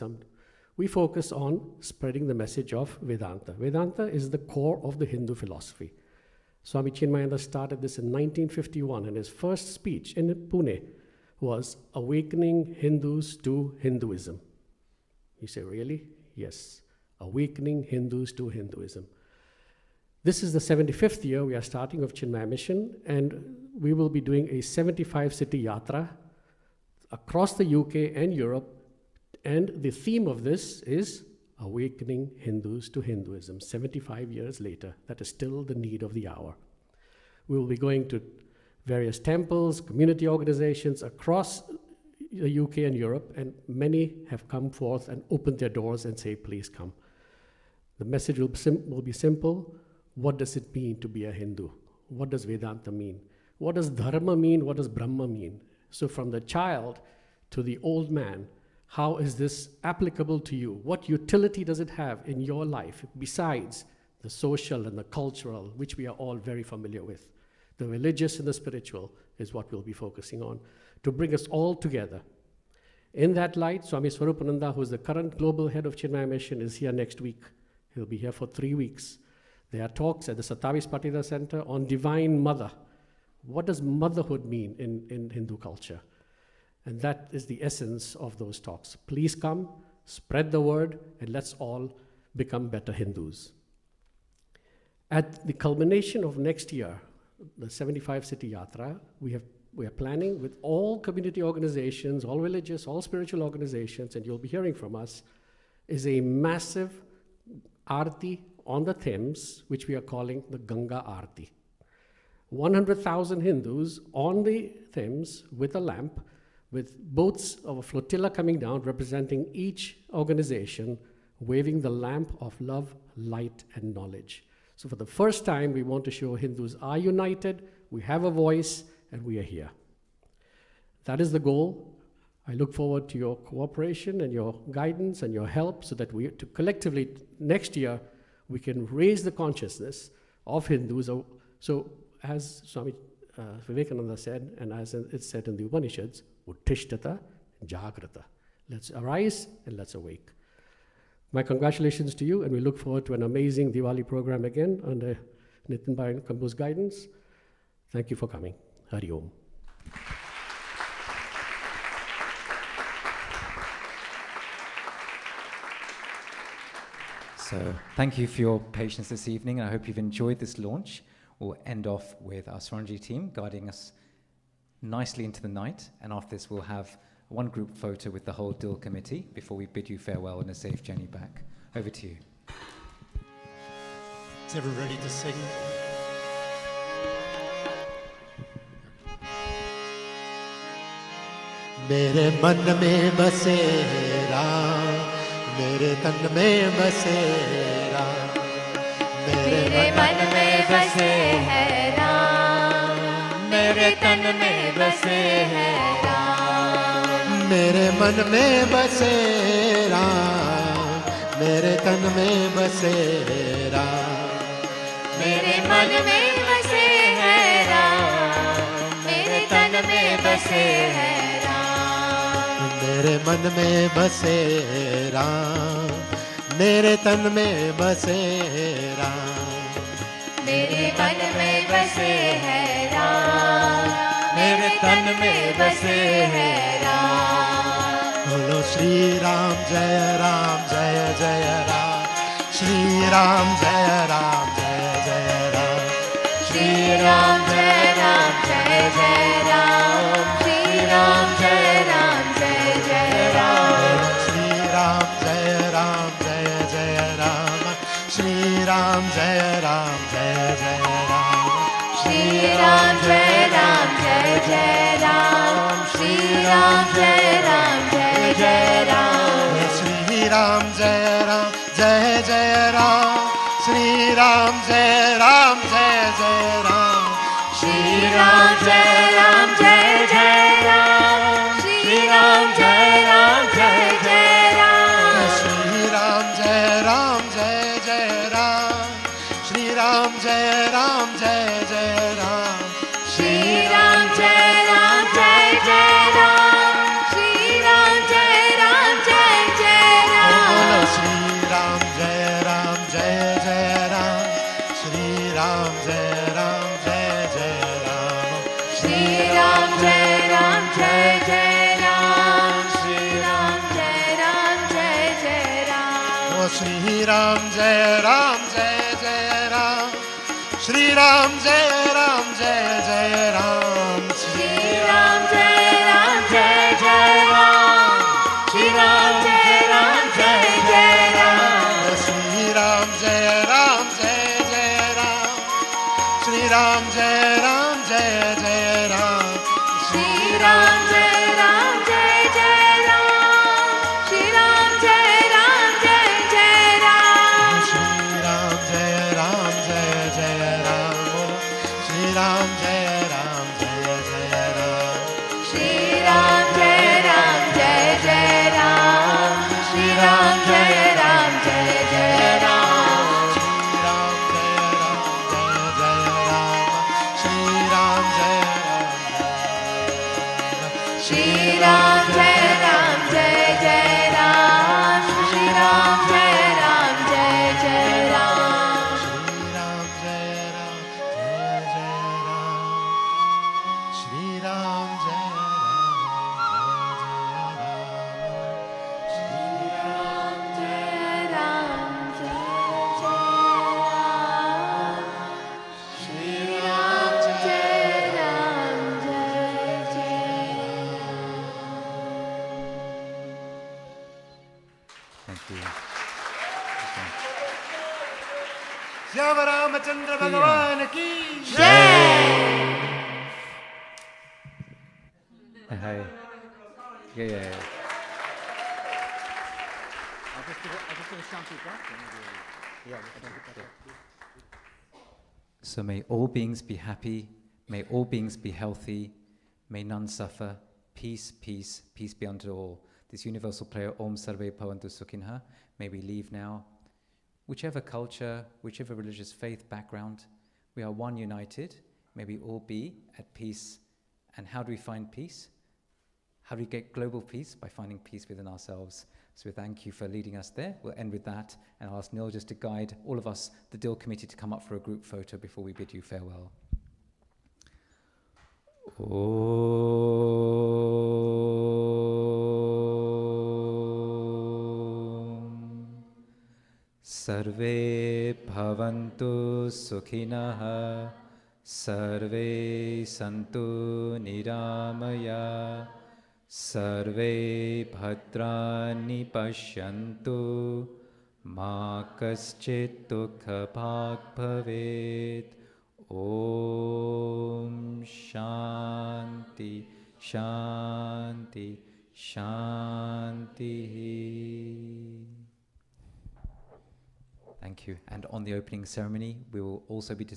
we focus on spreading the message of Vedanta. Vedanta is the core of the Hindu philosophy. Swami Chinmayananda started this in 1951, and his first speech in Pune was Awakening Hindus to Hinduism. You say, really? Yes. Awakening Hindus to Hinduism. This is the 75th year we are starting of Chinmaya Mission, and we will be doing a 75-city yatra across the UK and Europe, and the theme of this is Awakening Hindus to Hinduism. 75 years later, that is still the need of the hour. We will be going to various temples, community organizations across the UK and Europe, and many have come forth and opened their doors and say, please come. The message will be simple. What does it mean to be a Hindu? What does Vedanta mean? What does Dharma mean? What does Brahma mean? So from the child to the old man, how is this applicable to you? What utility does it have in your life besides the social and the cultural, which we are all very familiar with? The religious and the spiritual is what we'll be focusing on to bring us all together. In that light, Swami Swarupananda, who is the current global head of Chinmaya Mission, is here next week. He'll be here for 3 weeks. There are talks at the Satavis Patida Center on Divine Mother. What does motherhood mean in Hindu culture? And that is the essence of those talks. Please come, spread the word, and let's all become better Hindus. At the culmination of next year, the 75-city yatra, we are planning with all community organizations, all religious, all spiritual organizations, and you'll be hearing from us, is a massive Aarti on the Thames, which we are calling the Ganga Aarti. 100,000 Hindus on the Thames with a lamp, with boats of a flotilla coming down, representing each organization, waving the lamp of love, light, and knowledge. So for the first time, we want to show Hindus are united, we have a voice, and we are here. That is the goal. I look forward to your cooperation and your guidance and your help so that we collectively next year we can raise the consciousness of Hindus. So as Swami Vivekananda said, and as it's said in the Upanishads, Uttishtata Jagrata. Let's arise and let's awake. My congratulations to you, and we look forward to an amazing Diwali program again under Nitin Bhai Kambu's guidance. Thank you for coming. Hari Om. So thank you for your patience this evening, and I hope you've enjoyed this launch. We'll end off with our Swaranji team guiding us nicely into the night, and after this we'll have one group photo with the whole DiL committee before we bid you farewell and a safe journey back. Over to you. Is everyone ready to sing? मेरे मन में बसे राम, मेरे तन में बसे राम, मेरे मन में बसे है राम, मेरे तन में बसे है राम, मेरे मन में बसे राम, मेरे तन में बसे राम, मेरे मन में बसे है राम, मेरे तन में बसे है मेरे मन में बसे राम, मेरे तन में बसे राम, मेरे मन में बसे है राम, मेरे तन में बसे है राम। बोलो श्री राम जय जय राम, श्री राम जय जय राम, श्री राम जय जय राम, श्री राम जय जय राम, श्री राम जय जय राम, श्री राम जय जय राम, श्री राम जय जय राम, श्री राम जय जय राम, श्री राम जय जय राम, श्री राम जय जय राम, श्री राम जय जय राम, श्री राम जय जय राम, श्री राम जय जय राम, श्री राम जय जय राम, श्री राम जय जय राम, श्री राम जय जय राम, बोलो श्री राम जय जय राम, श्री राम जय जय राम, श्री राम जय जय राम, श्री राम जय जय राम, ओ श्री राम जय जय राम, श्री राम जय जय राम, श्री राम जय जय राम, श्री राम जय जय राम, श्री राम जय जय राम, श्री राम जय जय राम, श्री राम जय जय राम, श्री राम जय जय राम, श्री राम जय जय राम, श्री राम जय जय राम, श्री राम जय जय राम, श्री राम जय जय राम, श्री राम जय श्री राम जय जय राम, श्री राम जय जय राम, श्री राम जय श्याम रामचंद्र भगवान की Hey. Yeah. I'll just give a Shanti back. So may all beings be happy, may all beings be healthy, may none suffer, peace, peace, peace be unto all. This universal prayer, Om Sarve Bhavantu Sukhinha, may we leave now whichever culture, whichever religious faith background, we are one united. May we all be at peace. And how do we find peace? How do we get global peace? By finding peace within ourselves. So we thank you for leading us there. We'll end with that, and I'll ask Neil just to guide all of us, the DiL committee, to come up for a group photo before we bid you farewell. Sarve bhavantu sukhinah, sarve santu niramaya, sarve bhadrani pashyantu, ma kaschit dukha bhag bhavet. Om Shanti, Shanti, Shanti. Thank you. And on the opening ceremony, we will also be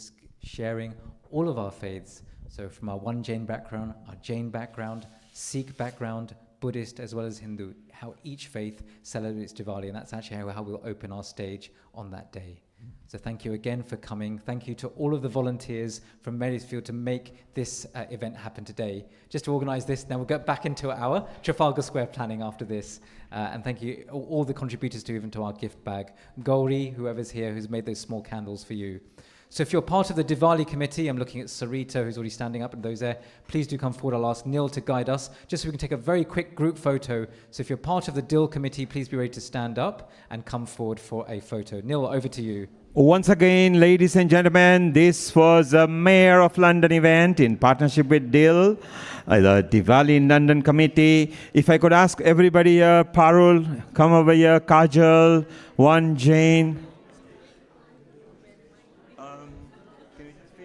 sharing all of our faiths. So from our one Jain background, our Jain background, Sikh background, Buddhist as well as Hindu, how each faith celebrates Diwali. And that's actually how we'll open our stage on that day. So thank you again for coming. Thank you to all of the volunteers from Marysfield to make this event happen today. Just to organise this, now we'll get back into our Trafalgar Square planning after this. And thank you all the contributors to even to our gift bag. Gauri, whoever's here, who's made those small candles for you. So if you're part of the Diwali committee, I'm looking at Sarita, who's already standing up, and those there, please do come forward. I'll ask Neil to guide us, just so we can take a very quick group photo. So if you're part of the DiL committee, please be ready to stand up and come forward for a photo. Neil, over to you. Once again, ladies and gentlemen, this was a Mayor of London event in partnership with DiL, the Diwali in London committee. If I could ask everybody here, Parul, come over here, Kajal, one Jain. Can you just